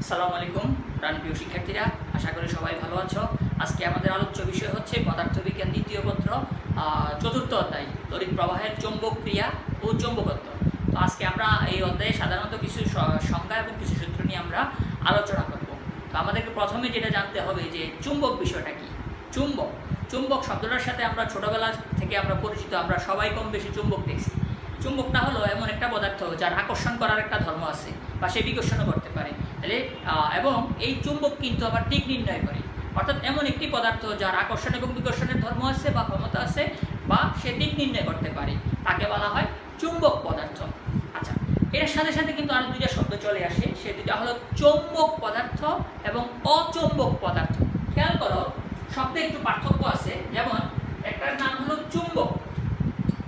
আসসালামু আলাইকুম প্রাণপ্রিয় শিক্ষার্থীরা, আশা করি সবাই ভালো আছো। আজকে আমাদের আলোচ্য বিষয় হচ্ছে পদার্থবিজ্ঞান দ্বিতীয় পত্র চতুর্থ অধ্যায় তড়িৎ প্রবাহের চৌম্বক ক্রিয়া ও চৌম্বকত্ব। তো আজকে আমরা এই অধ্যায়ে সাধারণত কিছু সংজ্ঞা এবং কিছু সূত্র নিয়ে আমরা আলোচনা করব। তো আমাদেরকে প্রথমে যেটা জানতে হবে যে চুম্বক বিষয়টা কি। চুম্বক শব্দটার সাথে আমরা ছোটবেলা থেকে আমরা পরিচিত, আমরা সবাই কম বেশি চুম্বক দেখছি। চুম্বকটা হলো এমন একটা পদার্থ যার আকর্ষণ করার একটা ধর্ম আছে বা সে বিকর্ষণও করতে পারে। তাহলে এবং এই চুম্বক কিন্তু আবার দিক নির্ণয় করে, অর্থাৎ এমন একটি পদার্থ যার আকর্ষণ এবং বিকর্ষণের ধর্ম আছে বা ক্ষমতা আছে বা সে দিক নির্ণয় করতে পারে, তাকে বলা হয় চুম্বক পদার্থ। আচ্ছা, এর সাথে সাথে কিন্তু আরো দুইটা শব্দ চলে আসে, সে দুইটা হলো চৌম্বক পদার্থ এবং অচৌম্বক পদার্থ। খেয়াল করো, শব্দে একটু পার্থক্য আছে। যেমন একটার নাম হলো চুম্বক,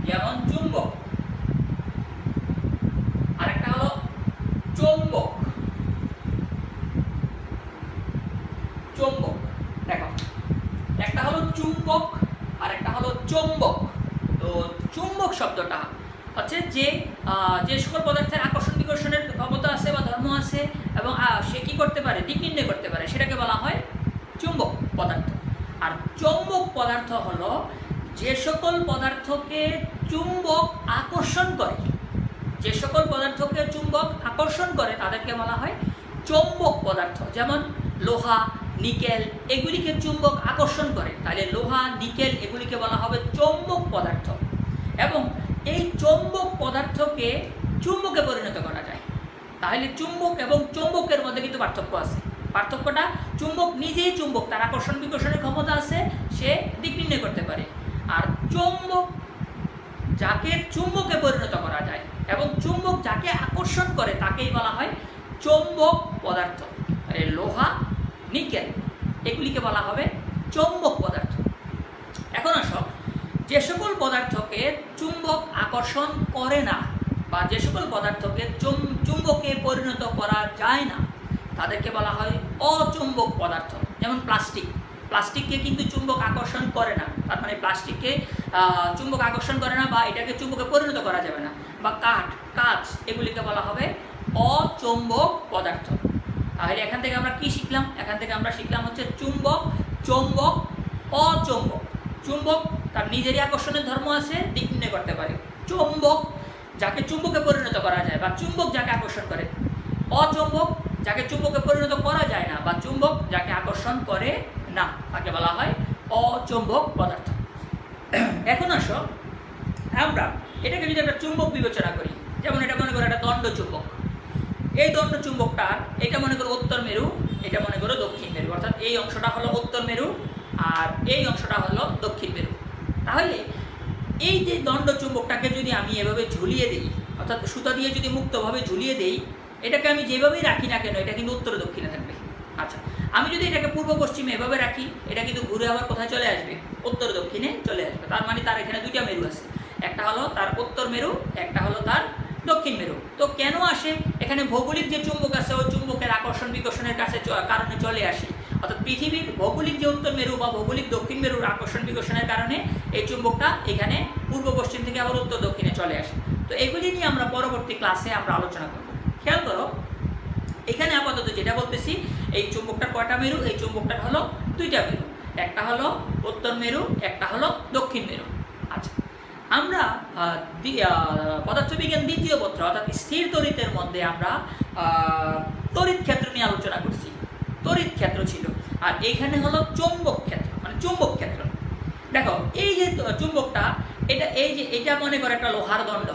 যেমন চুম্বক, আরেকটা হলো চৌম্বক। দেখো, একটা হলো চুম্বক আর একটা হলো চৌম্বক। তো চুম্বক শব্দটা হচ্ছে যে সকল পদার্থের আকর্ষণ বিকর্ষণের ক্ষমতা আছে বা ধর্ম আছে এবং সে কি করতে পারে, দিক নির্ণয় করতে পারে, সেটাকে বলা হয় চুম্বক পদার্থ। আর চৌম্বক পদার্থ হলো যে সকল পদার্থকে চুম্বক আকর্ষণ করে, যে সকল পদার্থকে চুম্বক আকর্ষণ করে তাদেরকে বলা হয় চৌম্বক পদার্থ। যেমন লোহা, নিকেল এগুলিকে চুম্বক আকর্ষণ করে, তাহলে লোহা, নিকেল এগুলিকে বলা হবে চৌম্বক পদার্থ। এবং এই চৌম্বক পদার্থকে চুম্বকে পরিণত করা যায়। তাহলে চুম্বক এবং চৌম্বকের মধ্যে কিন্তু পার্থক্য আছে। পার্থক্যটা, চুম্বক নিজেই চুম্বক, তার আকর্ষণ বিকর্ষণের ক্ষমতা আছে, সে দিক নির্ণয় করতে পারে। আর চৌম্বক যাকে চুম্বকে পরিণত করা যায় এবং চুম্বক যাকে আকর্ষণ করে তাকেই বলা হয় চৌম্বক পদার্থ। লোহা, নিকেল এগুলিকে বলা হবে চৌম্বক পদার্থ। এখন আসো, যে সকল পদার্থকে চুম্বক আকর্ষণ করে না বা যে সকল পদার্থকে চুম্বকে পরিণত করা যায় না তাদেরকে বলা হয় অচুম্বক পদার্থ। যেমন প্লাস্টিককে কিন্তু চুম্বক আকর্ষণ করে না, তার মানে প্লাস্টিককে চুম্বক আকর্ষণ করে না বা এটাকে চুম্বকে পরিণত করা যাবে না। বা কাঁচ এগুলিকে বলা হবে অচৌম্বক পদার্থ। তাহলে এখান থেকে আমরা কি শিখলাম? এখান থেকে আমরা শিখলাম হচ্ছে চুম্বক, চৌম্বক, অচৌম্বক। চুম্বক তার নিজেরই আকর্ষণের ধর্ম আছে, দিক নির্ণয় করতে পারে। চৌম্বক যাকে চুম্বকে পরিণত করা যায় বা চুম্বক যাকে আকর্ষণ করে। অচৌম্বক যাকে চুম্বকে পরিণত করা যায় না বা চুম্বক যাকে আকর্ষণ করে না, তাকে বলা হয় অচৌম্বক পদার্থ। এখন আসো, আমরা এটাকে যদি একটা চুম্বক বিবেচনা করি, যেমন এটা মনে করো একটা দণ্ড চুম্বক। এই দণ্ড চুম্বকটার এটা মনে করো উত্তর মেরু, এটা মনে করো দক্ষিণ মেরু, অর্থাৎ এই অংশটা হলো উত্তর মেরু আর এই অংশটা হলো দক্ষিণ মেরু। তাহলে এই যে দণ্ড চুম্বকটাকে যদি আমি এভাবে ঝুলিয়ে দিই, অর্থাৎ সুতা দিয়ে যদি মুক্তভাবে ঝুলিয়ে দিই, এটাকে আমি যেভাবেই রাখি না কেন এটা কিন্তু উত্তর দক্ষিণে থাকবে। আচ্ছা, আমি যদি এটাকে পূর্ব পশ্চিমে এভাবে রাখি, এটা কিন্তু ঘুরে আবার কোথায় চলে আসবে? উত্তর দক্ষিণে চলে আসবে। তার মানে তার এখানে দুইটা মেরু আছে, একটা হলো তার উত্তর মেরু, একটা হলো তার দক্ষিণ মেরু। তো কেন আসে? এখানে ভৌগোলিক যে চুম্বক আছে ওই চুম্বকের আকর্ষণ বিকর্ষণের কারণে চলে আসে। অর্থাৎ পৃথিবীর ভৌগোলিক যে উত্তর মেরু বা ভৌগোলিক দক্ষিণ মেরুর আকর্ষণ বিকর্ষণের কারণে এই চুম্বকটা এখানে পূর্ব পশ্চিম থেকে আবার উত্তর দক্ষিণে চলে আসে। তো এগুলি নিয়ে আমরা পরবর্তী ক্লাসে আমরা আলোচনা করব। খেয়াল করো, এখানে আপাতত যেটা বলতেছি, এই চুম্বকটার কয়টা মেরু? এই চুম্বকটার হলো দুইটা মেরু, একটা হলো উত্তর মেরু, একটা হলো দক্ষিণ মেরু। আচ্ছা, আমরা পদার্থবিজ্ঞান দ্বিতীয় পত্র অর্থাৎ স্থির তড়িতের মধ্যে আমরা তড়িৎ ক্ষেত্র নিয়ে আলোচনা করছি। তড়িৎ ক্ষেত্র ছিল, আর এইখানে হলো চৌম্বক ক্ষেত্র, মানে চুম্বক ক্ষেত্র। দেখো, এই যে চুম্বকটা, এটা মনে করে একটা লোহার দণ্ড,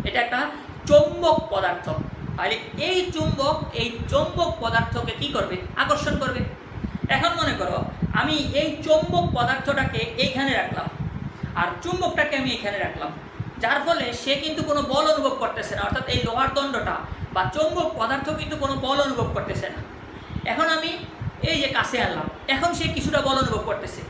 এটা একটা চৌম্বক পদার্থ। তাহলে এই চৌম্বক পদার্থকে কি করবে? আকর্ষণ করবে। এখন মনে করো আমি এই চৌম্বক পদার্থটাকে এইখানে রাখলাম আর চুম্বকটাকে আমি এখানে রাখলাম, যার ফলে সে কিন্তু কোনো বল অনুভব করতেছে না, অর্থাৎ এই লোহার দণ্ডটা বা চৌম্বক পদার্থ কিন্তু কোনো বল অনুভব করতেছে না। এখন আমি এই যে কাছে আনলাম, এখন সে কিছুটা বল অনুভব করতেছে,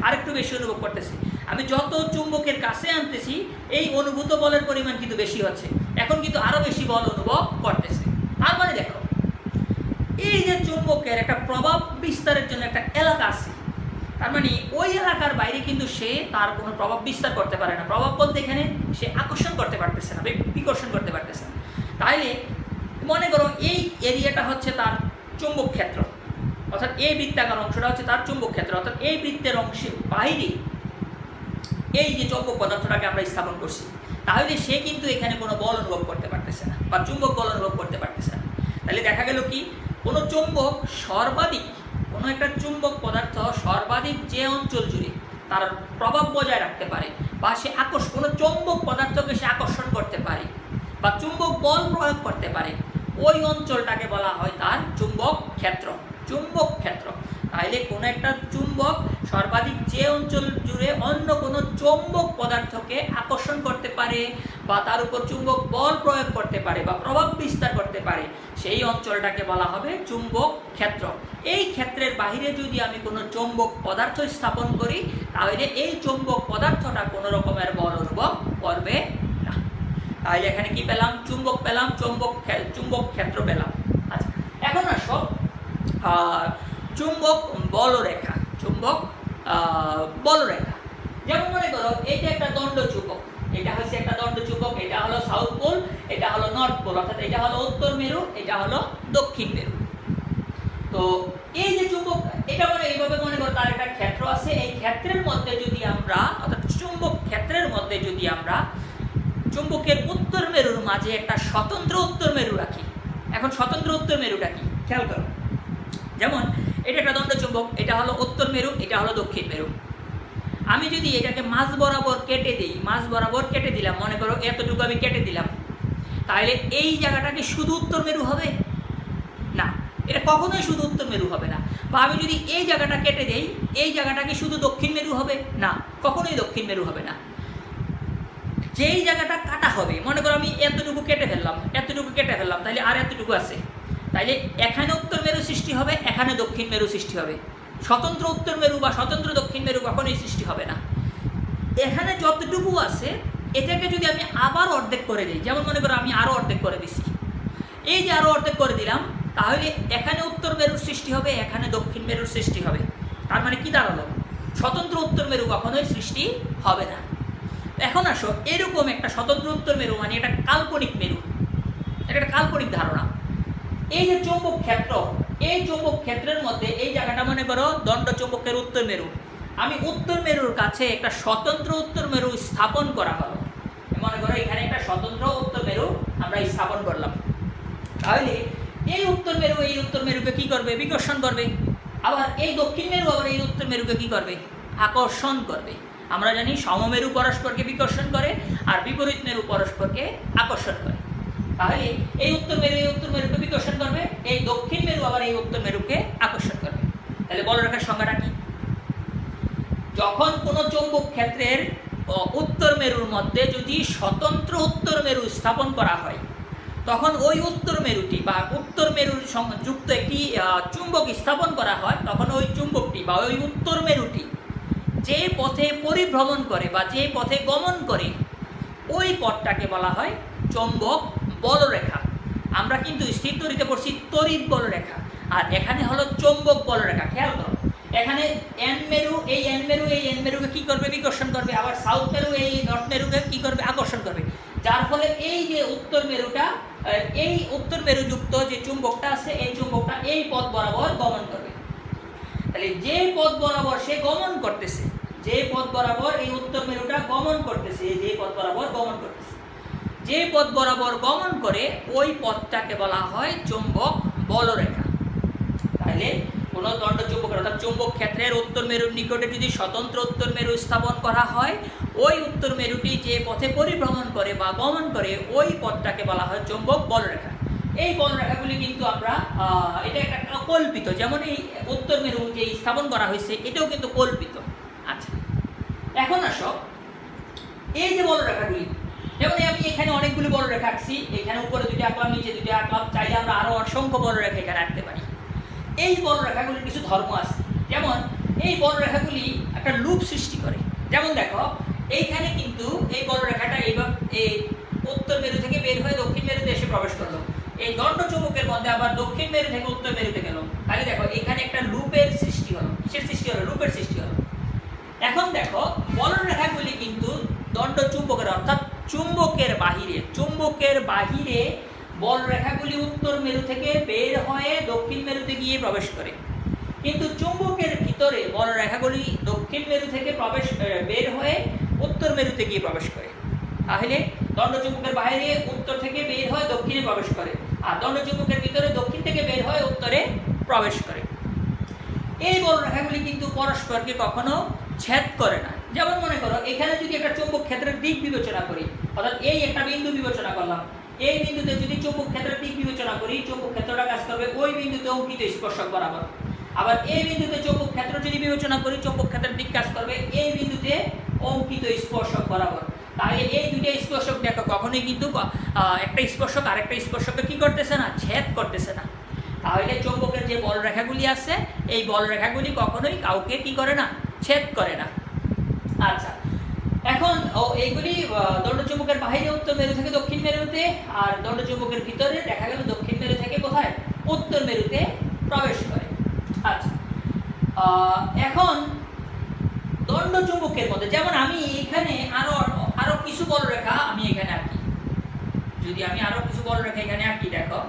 আরেকটু বেশি অনুভব করতেছে। আমি যত চুম্বকের কাছে আনতেছি এই অনুভূত বলের পরিমাণ কিন্তু বেশি হচ্ছে, এখন কিন্তু আরো বেশি বল অনুভব করতেছে। তার মানে দেখো, এই যে চুম্বকের একটা প্রভাব বিস্তারের জন্য একটা এলাকা আছে, তার মানে ওই এলাকার বাইরে কিন্তু সে তার কোনো প্রভাব বিস্তার করতে পারে না। প্রভাব বলতে এখানে সে আকর্ষণ করতে পারতেছে না, বিকর্ষণ করতে পারতেছে না। তাইলে মনে করো এই এরিয়াটা হচ্ছে তার চুম্বক ক্ষেত্র, অর্থাৎ এই বৃত্তাকার অংশটা হচ্ছে তার চুম্বক ক্ষেত্র, অর্থাৎ এই বৃত্তের অংশের বাইরে এই যে চৌম্বক পদার্থটাকে আমরা স্থাপন করছি, তাহলে সে কিন্তু এখানে কোনো বল অনুভব করতে পারতেছে না বা চুম্বক বল অনুভব করতে পারতেছে না। তাহলে দেখা গেল কি, কোনো চুম্বক সর্বাধিক, কোনো একটা চুম্বক পদার্থ সর্বাধিক যে অঞ্চল জুড়ে তার প্রভাব বজায় রাখতে পারে বা সে কোনো চুম্বক পদার্থকে সে আকর্ষণ করতে পারে বা চুম্বক বল প্রয়োগ করতে পারে, ওই অঞ্চলটাকে বলা হয় তার চুম্বক ক্ষেত্র। চুম্বক ক্ষেত্র, তাহলে কোনো একটা চুম্বক সর্বাধিক যে অঞ্চল জুড়ে অন্য কোনো চৌম্বক পদার্থকে আকর্ষণ করতে পারে বা তার উপর চুম্বক বল প্রয়োগ করতে পারে বা প্রভাব বিস্তার করতে পারে, সেই অঞ্চলটাকে বলা হবে চুম্বক ক্ষেত্র। এই ক্ষেত্রের বাইরে যদি আমি কোনো চৌম্বক পদার্থ স্থাপন করি, তাহলে এই চৌম্বক পদার্থটা কোনো রকমের বল অনুভব করবে না। তাহলে এখানে কি পেলাম? চুম্বক পেলাম, চুম্বক ক্ষেত্র পেলাম। আচ্ছা, এখন আসো চুম্বক বলরেখা। চুম্বক বলরেখা, যেমন মনে করো এইটা একটা দণ্ড চুম্বক, এটা হচ্ছে একটা দণ্ড চুম্বক, এটা হলো সাউথ পোল, এটা হলো নর্থ পোল, অর্থাৎ এটা হলো উত্তর মেরু, এটা হলো দক্ষিণ মেরু। তো এই যে চুম্বক, এটা মানে এইভাবে মনে করো তার একটা ক্ষেত্র আছে, এই ক্ষেত্রের মধ্যে যদি আমরা, অর্থাৎ চুম্বক ক্ষেত্রের মধ্যে যদি আমরা চুম্বকের উত্তর মেরুর মাঝে একটা স্বতন্ত্র উত্তর মেরু রাখি। এখন স্বতন্ত্র উত্তর মেরুটা কি খেয়াল করো, যেমন এটা একটা দণ্ড চুম্বক, এটা হলো উত্তর মেরু, এটা হলো দক্ষিণ মেরু। আমি যদি এটাকে মাঝ বরাবর কেটে দিই, মাঝ বরাবর কেটে দিলাম, মনে করো এতটুকু আমি কেটে দিলাম, তাহলে এই জায়গাটা কি শুধু উত্তর মেরু হবে? না, এটা কখনোই শুধু উত্তর মেরু হবে না। বা আমি যদি এই জায়গাটা কেটে দেই, এই জায়গাটা কি শুধু দক্ষিণ মেরু হবে? না, কখনোই দক্ষিণ মেরু হবে না। যেই জায়গাটা কাটা হবে, মনে করো আমি এতটুকু কেটে ফেললাম, তাহলে আর এতটুকু আছে, তাইলে এখানে উত্তর মেরু সৃষ্টি হবে, এখানে দক্ষিণ মেরু সৃষ্টি হবে। স্বতন্ত্র উত্তর মেরু বা স্বতন্ত্র দক্ষিণ মেরু কখনোই সৃষ্টি হবে না। এখানে যতটুকু আছে এটাকে যদি আমি আবার অর্ধেক করে দিই, যেমন মনে করো আমি আরও অর্ধেক করে দিছি, এই যে আরও অর্ধেক করে দিলাম, তাহলে এখানে উত্তর মেরুর সৃষ্টি হবে, এখানে দক্ষিণ মেরুর সৃষ্টি হবে। তার মানে কি দাঁড়ালো? স্বতন্ত্র উত্তর মেরু কখনোই সৃষ্টি হবে না। এখন আসো, এরকম একটা স্বতন্ত্র উত্তর মেরু মানে এটা কাল্পনিক মেরু, এটা একটা কাল্পনিক ধারণা। এই যে চৌম্বক ক্ষেত্র, এই চৌম্বক ক্ষেত্রের মধ্যে এই জায়গাটা মনে করো দণ্ড চৌম্বকের উত্তর মেরু, আমি উত্তর মেরুর কাছে একটা স্বতন্ত্র উত্তর মেরু স্থাপন করা হলো। মনে করো এখানে একটা স্বতন্ত্র উত্তর মেরু আমরা স্থাপন করলাম, তাহলে এই উত্তর মেরুকে কি করবে? বিকর্ষণ করবে। আবার এই দক্ষিণ মেরু আবার এই উত্তর মেরুকে কি করবে? আকর্ষণ করবে। আমরা জানি সমমেরু পরস্পরকে বিকর্ষণ করে আর বিপরীত মেরু পরস্পরকে আকর্ষণ করে। তাহলে এই উত্তর মেরুকে বিকর্ষণ করবে, এই দক্ষিণ মেরু আবার এই উত্তর মেরুকে আকর্ষণ করবে। তাহলে বলরেখার সংজ্ঞাটা কি? যখন কোনো চৌম্বক ক্ষেত্রের উত্তর মেরুর মধ্যে যদি স্বতন্ত্র উত্তর মেরু স্থাপন করা হয়, তখন ওই উত্তর মেরুটি বা উত্তর মেরুর যুক্ত একটি চুম্বক স্থাপন করা হয়, তখন ওই চুম্বকটি বা ওই উত্তর মেরুটি যে পথে পরিভ্রমণ করে বা যে পথে গমন করে, ওই পথটাকে বলা হয় চৌম্বক বলরেখা। আমরা কিন্তু স্থির তড়িতে পড়ছি তড়িৎ বলরেখা, আর এখানে হলো চৌম্বক বলরেখা। খেয়াল করো, এখানে এন মেরু এই এন মেরুকে কি করবে? বিকর্ষণ করবে। আবার সাউথ মেরু এই নর্থ মেরুকে কি করবে? আকর্ষণ করবে। যার ফলে এই যে উত্তর মেরুটা, এই উত্তর মেরু যুক্ত যে চুম্বকটা আছে, এই চুম্বকটা এই পথ বরাবর গমন করবে। তাহলে যে পথ বরাবর সে গমন করতেছে, যে পথ বরাবর এই উত্তর মেরুটা গমন করতেছে, যে পথ বরাবর গমন করতেছে, যে পথ বরাবর গমন করে, ওই পথটাকে বলা হয় চৌম্বক বলরেখা। তাহলে কোনো দণ্ড চুম্বকের অর্থাৎ চৌম্বক ক্ষেত্রের উত্তর মেরুর নিকটে যদি স্বতন্ত্র উত্তর মেরু স্থাপন করা হয়, ওই উত্তর মেরুটি যে পথে পরিভ্রমণ করে বা গমন করে, ওই পথটাকে বলা হয় চৌম্বক বলরেখা। এই বলরেখাগুলি কিন্তু আমরা এটা একটা কল্পিত, যেমন এই উত্তর মেরু যে স্থাপন করা হয়েছে এটাও কিন্তু কল্পিত। আচ্ছা, এখন আসো এই যে বলরেখাগুলি, যেমন আমি এখানে অনেকগুলি বলরেখা আঁকছি, এখানে উপরে দুটো আঁকলাম, নিচে দুটো আঁকলাম, চাইলে আমরা আরও অসংখ্য বলরেখা এখানে আঁকতে পারি। এই বলরেখাগুলির কিছু ধর্ম আছে, যেমন এই বলরেখাগুলি একটা লুপ সৃষ্টি করে। যেমন দেখো এইখানে কিন্তু এই বলরেখাটা এইভাবে এই উত্তর মেরু থেকে বের হয়ে দক্ষিণ মেরুতে এসে প্রবেশ করলো, এই দণ্ড চুম্বকের মধ্যে আবার দক্ষিণ মেরু থেকে উত্তর মেরুতে গেল। তাহলে দেখো এখানে একটা লুপের সৃষ্টি হলো। কিসের সৃষ্টি হলো? লুপের সৃষ্টি হলো। এখন দেখো বলরেখাগুলি কিন্তু দণ্ড চুম্বকের অর্থাৎ চুম্বকের বাহিরে বলরেখাগুলি উত্তর মেরু থেকে বের হয়ে দক্ষিণ মেরুতে গিয়ে প্রবেশ করে, কিন্তু চুম্বকের ভিতরে বলরেখাগুলি দক্ষিণ মেরু থেকে বের হয়ে উত্তর মেরুতে গিয়ে প্রবেশ করে। তাহলে দণ্ডচুম্বকের বাইরে উত্তর থেকে বের হয়ে দক্ষিণে প্রবেশ করে, আর দণ্ডচুম্বকের ভিতরে দক্ষিণ থেকে বের হয়ে উত্তরে প্রবেশ করে। এই বলরেখাগুলি কিন্তু পরস্পরকে কখনো ছেদ করে না। যেমন মনে করো এখানে যদি একটা চুম্বক ক্ষেত্রের দিক বিবেচনা করি, অর্থাৎ এই একটা বিন্দু বিবেচনা করলাম, এই বিন্দুতে যদি চুম্বক ক্ষেত্রের দিক বিবেচনা করি, চুম্বক ক্ষেত্রটা কাজ করবে ওই বিন্দুতে অঙ্কিত স্পর্শক বরাবর। আবার এই বিন্দুতে চুম্বক ক্ষেত্র যদি বিবেচনা করি, চুম্বক ক্ষেত্রের দিক কাজ করবে এই বিন্দুতে অঙ্কিত স্পর্শক বরাবর। তাহলে এই দুইটা স্পর্শক দেখো কখনোই কিন্তু একটা স্পর্শক আরেকটা স্পর্শককে কি করতেছে না, ছেদ করতেছে না। তাহলে চুম্বকের যে বলরেখাগুলি আছে এই বলরেখাগুলি কখনোই কাউকে কি করে না, ছেদ করে না। আচ্ছা, এখন এইগুলি দণ্ডচুম্বকের বাইরে উত্তর মেরু থেকে দক্ষিণ মেরুতে, আর দণ্ডচুম্বকের ভিতরে দেখা গেল দক্ষিণ মেরু থেকে কোথায়, উত্তর মেরুতে প্রবেশ করে। আচ্ছা, এখন দণ্ডচুম্বকের মধ্যে যেমন আমি এখানে আরো কিছু বলরেখা আমি এখানে আঁকি, যদি আমি আরো কিছু বলরেখা এখানে আঁকি, দেখো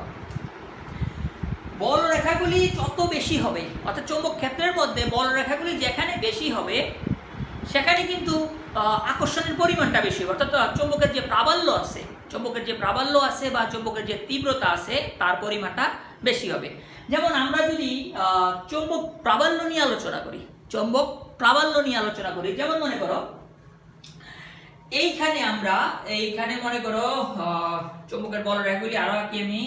বলরেখাগুলি যত বেশি হবে, অর্থাৎ চুম্বক ক্ষেত্রের মধ্যে বলরেখাগুলি যেখানে বেশি হবে সেখানে কিন্তু আকর্ষণের পরিমাণটা বেশি হবে, অর্থাৎ চুম্বকের যে প্রাবল্য আছে বা চুম্বকের যে তীব্রতা আছে তার পরিমাণটা বেশি হবে। যেমন আমরা যদি চুম্বক প্রাবল্য নিয়ে আলোচনা করি, যেমন মনে করো এইখানে মনে করো চুম্বকের বলরেখাগুলি আরো আঁকি আমি,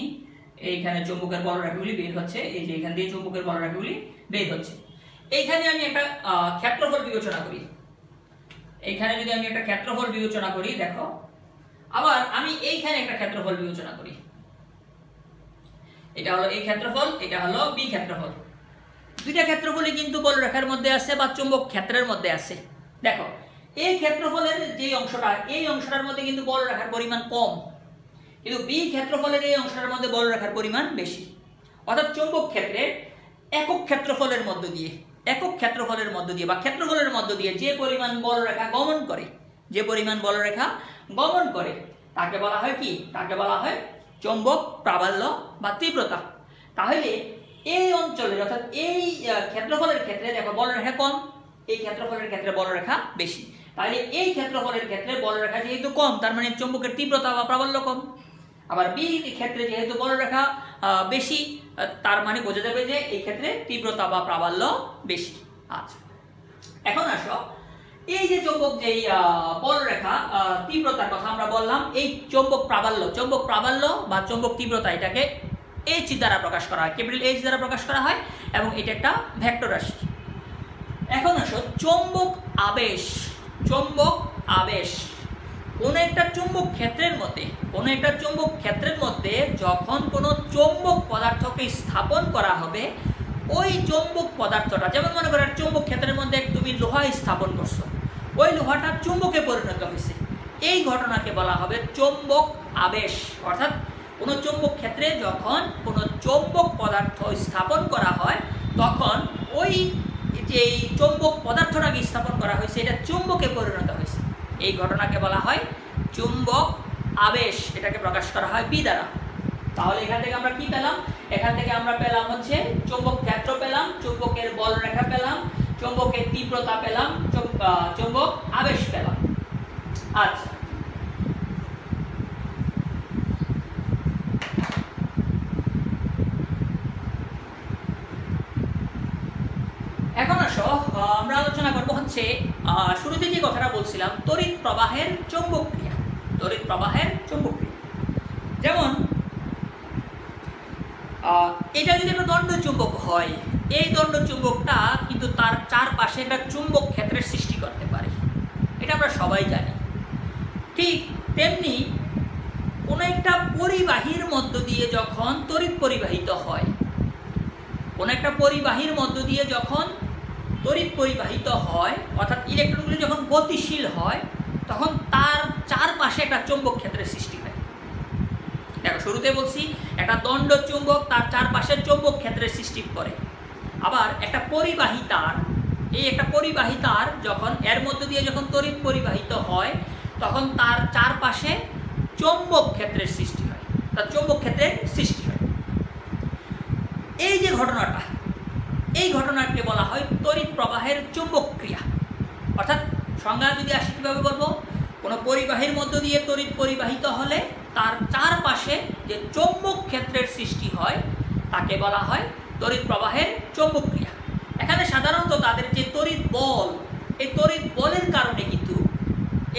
এইখানে চুম্বকের বলরেখাগুলি বের হচ্ছে, এই যে এখান দিয়ে চুম্বকের বলরেখাগুলি বের হচ্ছে। এইখানে আমি একটা ক্ষেত্রফল বিবেচনা করি, এইখানে যদি আমি একটা ক্ষেত্রফল বিবেচনা করি, দেখো আবার আমি এইখানে একটা ক্ষেত্রফল বিবেচনা করি, এটা হলো এই ক্ষেত্রফল, এটা হলো বি ক্ষেত্রফল। দুইটা ক্ষেত্রফলই কিন্তু বলরেখার মধ্যে আছে বা চুম্বক ক্ষেত্রের মধ্যে আছে। দেখো এই ক্ষেত্রফলের যে অংশটা, এই অংশটার মধ্যে কিন্তু বলরেখার পরিমাণ কম, কিন্তু বি ক্ষেত্রফলের এই অংশটার মধ্যে বলরেখার পরিমাণ বেশি। অর্থাৎ চুম্বক ক্ষেত্রের একক ক্ষেত্রফলের মধ্য দিয়ে বা ক্ষেত্রফলের মধ্য দিয়ে যে পরিমাণ বলরেখা গমন করে তাকে বলা হয় কি, তাকে বলা হয় চুম্বক প্রাবল্য বা তীব্রতা। তাহলে এই অঞ্চলের অর্থাৎ এই ক্ষেত্রফলের ক্ষেত্রে দেখো বলরেখা কম, এই ক্ষেত্রফলের ক্ষেত্রে বলরেখা বেশি। তাহলে এই ক্ষেত্রফলের ক্ষেত্রে বলরেখা যেহেতু কম, তার মানে চুম্বকের তীব্রতা বা প্রাবল্য কম। আবার বি ক্ষেত্রে যেহেতু বলরেখা বেশি, তার মানে বোঝা যাবে যে এই ক্ষেত্রে তীব্রতা বা প্রাবল্য বেশি। আচ্ছা, এখন আসো এই যে চুম্বক যেই বলরেখা তীব্রতার কথা আমরা বললাম, এই চুম্বক প্রাবল্য বা চুম্বক তীব্রতা এটাকে এইচ দ্বারা প্রকাশ করা হয়, ক্যাপিটাল এইচ দ্বারা প্রকাশ করা হয়, এবং এটা একটা ভেক্টর রাশি। এখন আসো চুম্বক আবেশ। কোনো একটা চুম্বক ক্ষেত্রের মধ্যে যখন কোনো চৌম্বক পদার্থকে স্থাপন করা হবে, ওই চৌম্বক পদার্থটা, যেমন মনে করো চুম্বক ক্ষেত্রের মধ্যে তুমি লোহা স্থাপন করছো, ওই লোহাটা চুম্বকে পরিণত হয়েছে, এই ঘটনাকে বলা হবে চৌম্বক আবেশ। অর্থাৎ কোনো চৌম্বক ক্ষেত্রে যখন কোনো চৌম্বক পদার্থ স্থাপন করা হয়, তখন ওই যে চৌম্বক পদার্থটাকে স্থাপন করা হয়েছে এটা চুম্বকে পরিণত হয়েছে, এই ঘটনাকে বলা হয় চুম্বক আবেশ। এটাকে প্রকাশ করা হয় বি দ্বারা। তাহলে এখান থেকে আমরা কি পেলাম, এখান থেকে আমরা পেলাম হচ্ছে চুম্বক ক্ষেত্র পেলাম, চুম্বকের বলরেখা পেলাম, চুম্বকের তীব্রতা পেলাম, চুম্বক আবেশ পেলাম। আচ্ছা, এখন আসো আমরা আলোচনা করবো হচ্ছে শুরুতে যে কথাটা বলছিলাম, তড়িৎ প্রবাহের চৌম্বক ক্রিয়া। যেমন এটা যদি একটা দণ্ডচুম্বক হয়, এই দণ্ডচুম্বকটা কিন্তু তার চারপাশে একটা চুম্বক ক্ষেত্রের সৃষ্টি করতে পারে, এটা আমরা সবাই জানি। ঠিক তেমনি কোনো একটা পরিবাহীর মধ্য দিয়ে যখন তড়িৎ পরিবাহিত হয়, অর্থাৎ ইলেকট্রনগুলি যখন গতিশীল হয়, তখন তার চারপাশে একটা চৌম্বক ক্ষেত্রের সৃষ্টি হয়। দেখো শুরুতে বলছি একটা দণ্ড চুম্বক তার চারপাশে চৌম্বক ক্ষেত্রের সৃষ্টি করে। আবার একটা পরিবাহী তার যখন এর মধ্য দিয়ে যখন তড়িৎ পরিবাহিত হয়, তখন তার চারপাশে চৌম্বক ক্ষেত্রের সৃষ্টি হয়। তার চৌম্বক ক্ষেত্রের সৃষ্টি হয়। এই যে ঘটনাটা, এই ঘটনাকে বলা হয় তড়িৎ প্রবাহের চৌম্বক ক্রিয়া। অর্থাৎ সংজ্ঞা যদি আসে কীভাবে বলবো, কোনো পরিবাহীর মধ্য দিয়ে তড়িৎ পরিবাহিত হলে তার চারপাশে যে চৌম্বক ক্ষেত্রের সৃষ্টি হয় তাকে বলা হয় তড়িৎ প্রবাহের চৌম্বক ক্রিয়া। এখানে সাধারণত তাদের যে তড়িৎ বল, এই তড়িৎ বলের কারণে কিন্তু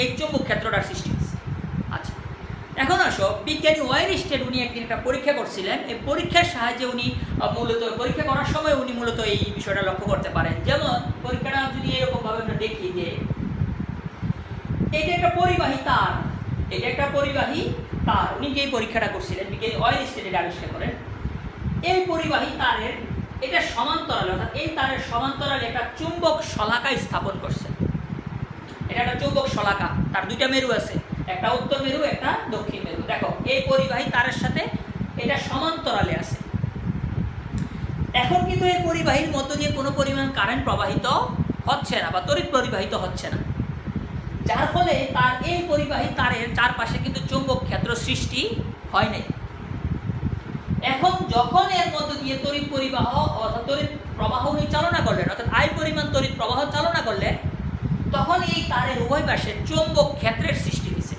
এই চৌম্বক ক্ষেত্রটার সৃষ্টি হয়েছে। আচ্ছা, এখন আসো, বিজ্ঞানী ওয়াইরস্টেড উনি একদিন একটা পরীক্ষা করছিলেন। এই পরীক্ষার সাহায্যে উনি মূলত পরীক্ষা করার সময় উনি মূলত এই বিষয়টা লক্ষ্য করতে পারেন। যেমন পরীক্ষাটা যদি এরকমভাবে আমরা দেখি যে এটা একটা পরিবাহী তার, এটা একটা পরিবাহী তার, উনি যে পরীক্ষাটা করছিলেন বিজ্ঞানী ওয়াইরস্টেড আবিষ্কার করেন। এই পরিবাহী তারের এটা সমান্তরাল, অর্থাৎ এই তারের সমান্তরাল একটা চুম্বক শলাকা স্থাপন করছে। এটা একটা চুম্বক শলাকা, তার দুইটা মেরু আছে, একটা উত্তর মেরু, একটা দক্ষিণ মেরু। দেখো এই পরিবাহী তারের সাথে এটা সমান্তরালে আছে। এখন কিন্তু এই পরিবাহীর মধ্য দিয়ে কোনো পরিমাণ কারেন্ট প্রবাহিত হচ্ছে না বা তড়িৎ পরিবাহিত হচ্ছে না, যার ফলে তার এই পরিবাহী তারের চারপাশে কিন্তু চৌম্বক ক্ষেত্র সৃষ্টি হয় নাই। এখন যখন এর মধ্য দিয়ে তড়িৎ পরিবাহ অর্থাৎ তড়িৎ প্রবাহ উনি চালনা করলেন, অর্থাৎ আই পরিমাণ তড়িৎ প্রবাহ চালনা করলেন, তখন এই তারের উভয় পাশে চৌম্বক ক্ষেত্রের সৃষ্টি হয়েছে।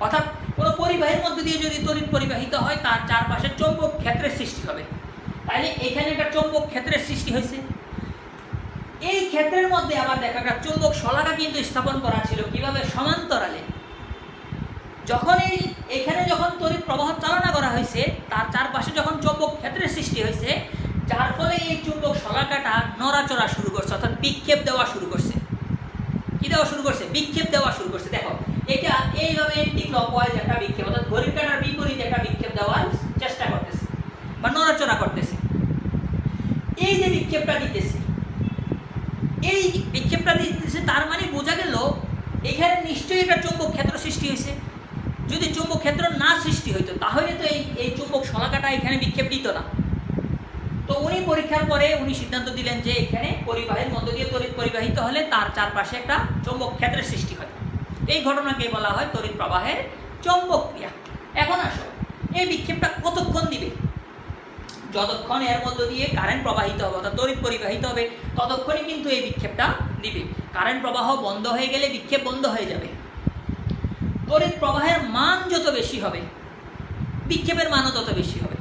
অর্থাৎ কোনো পরিবাহীর মধ্য দিয়ে যদি তড়িৎ পরিবাহিত হয় তার চারপাশে চৌম্বক ক্ষেত্রের সৃষ্টি হবে। তাইলে এখানে একটা চৌম্বক ক্ষেত্রের সৃষ্টি হয়েছে। এই ক্ষেত্রের মধ্যে আবার দেখো একটা চৌম্বক শলাকা কিন্তু স্থাপন করা ছিল। কিভাবে? সমান্তরালে। যখন এখানে যখন তড়িৎ প্রবাহ চালনা করা হয়েছে তার চারপাশে যখন চৌম্বক ক্ষেত্রের সৃষ্টি হয়েছে, যার ফলে এই চুম্বক শলাকাটা নড়াচড়া শুরু করছে, অর্থাৎ বিক্ষেপ দেওয়া শুরু করছে। কি দেওয়া শুরু করছে? বিক্ষেপ দেওয়া শুরু করছে। দেখো এটা এইভাবে অ্যান্টি ক্লকওয়াইজ একটা বিক্ষেপ, অর্থাৎ ঘড়ির কাঁটার বিপরীতে একটা বিক্ষেপ দেওয়ার চেষ্টা করতেছে বা নড়াচড়া করতেছে। এই যে বিক্ষেপটা দিতেছে, এই বিক্ষেপটা দিতেছে, তার মানে বোঝা গেল এখানে নিশ্চয়ই একটা চৌম্বক ক্ষেত্র সৃষ্টি হয়েছে। যদি চৌম্বক ক্ষেত্র না সৃষ্টি হইতো তাহলে তো এই চৌম্বক শলাকাটা এখানে বিক্ষেপ দিত না। তো উনি পরীক্ষার পরে উনি সিদ্ধান্ত দিলেন যে এখানে পরিবাহীর মধ্য দিয়ে তড়িৎ পরিবাহিত হলে তার চারপাশে একটা চৌম্বক ক্ষেত্রের সৃষ্টি হয়। এই ঘটনাকে বলা হয় তড়িৎ প্রবাহের চৌম্বক ক্রিয়া। এখন আসো, এই বিক্ষেপটা কতক্ষণ দিবে? যতক্ষণ এর মধ্য দিয়ে কারেন্ট প্রবাহিত হবে অর্থাৎ তড়িৎ পরিবাহিত হবে ততক্ষণই কিন্তু এই বিক্ষেপটা দিবে। কারেন্ট প্রবাহ বন্ধ হয়ে গেলে বিক্ষেপ বন্ধ হয়ে যাবে। তড়িৎ প্রবাহের মান যত বেশি হবে বিক্ষেপের মানও তত বেশি হবে।